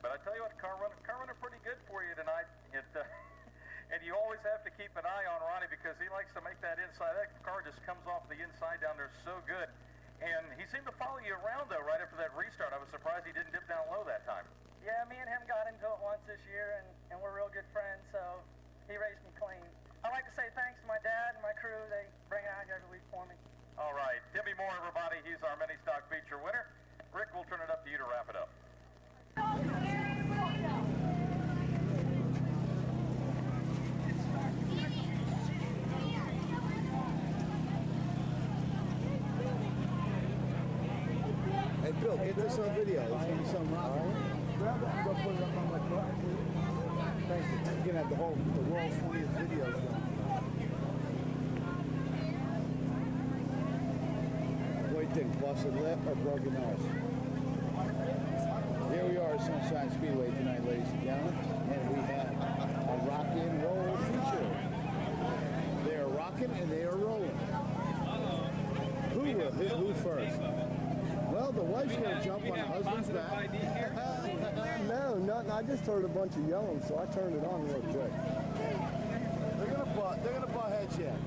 But I tell you what, car running pretty good for you tonight. And you always have to keep an eye on Ronnie because he likes to make that inside. That car just comes off the inside down there so good. And he seemed to follow you around, though, right after that restart. I was surprised he didn't dip down low that time. Yeah, me and him got into it once this year, and we're real good friends, so he raced me clean. I'd like to say thanks to my dad and my crew. They bring it out here every week for me. All right. Timmy Moore, everybody. He's our mini stock feature winner. Rick, we'll turn it up to you to wrap it up. Hey, Bill, get this on video. It's going to be something wrong. Grab it and go put it up on my car. Thank you. You're going to have the world's funniest videos going. What do you think? Busted lip or broken nose? Here we are at Sunshine Speedway tonight, ladies and gentlemen. And we have a rock and roll feature. They are rocking and they are rolling. Who will hit who first? Well, the wife's going to jump on the husband's back. No, nothing. I just heard a bunch of yelling, so I turned it on real quick. They're gonna butt heads yet.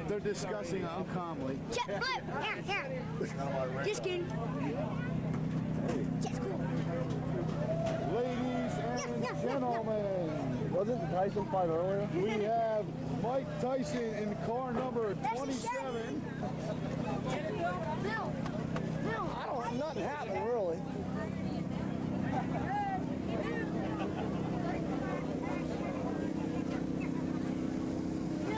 They're discussing calmly. Flip! Here. Just kidding. Just cool. Ladies and gentlemen, Wasn't the Tyson fight earlier? we have Mike Tyson in car number 27.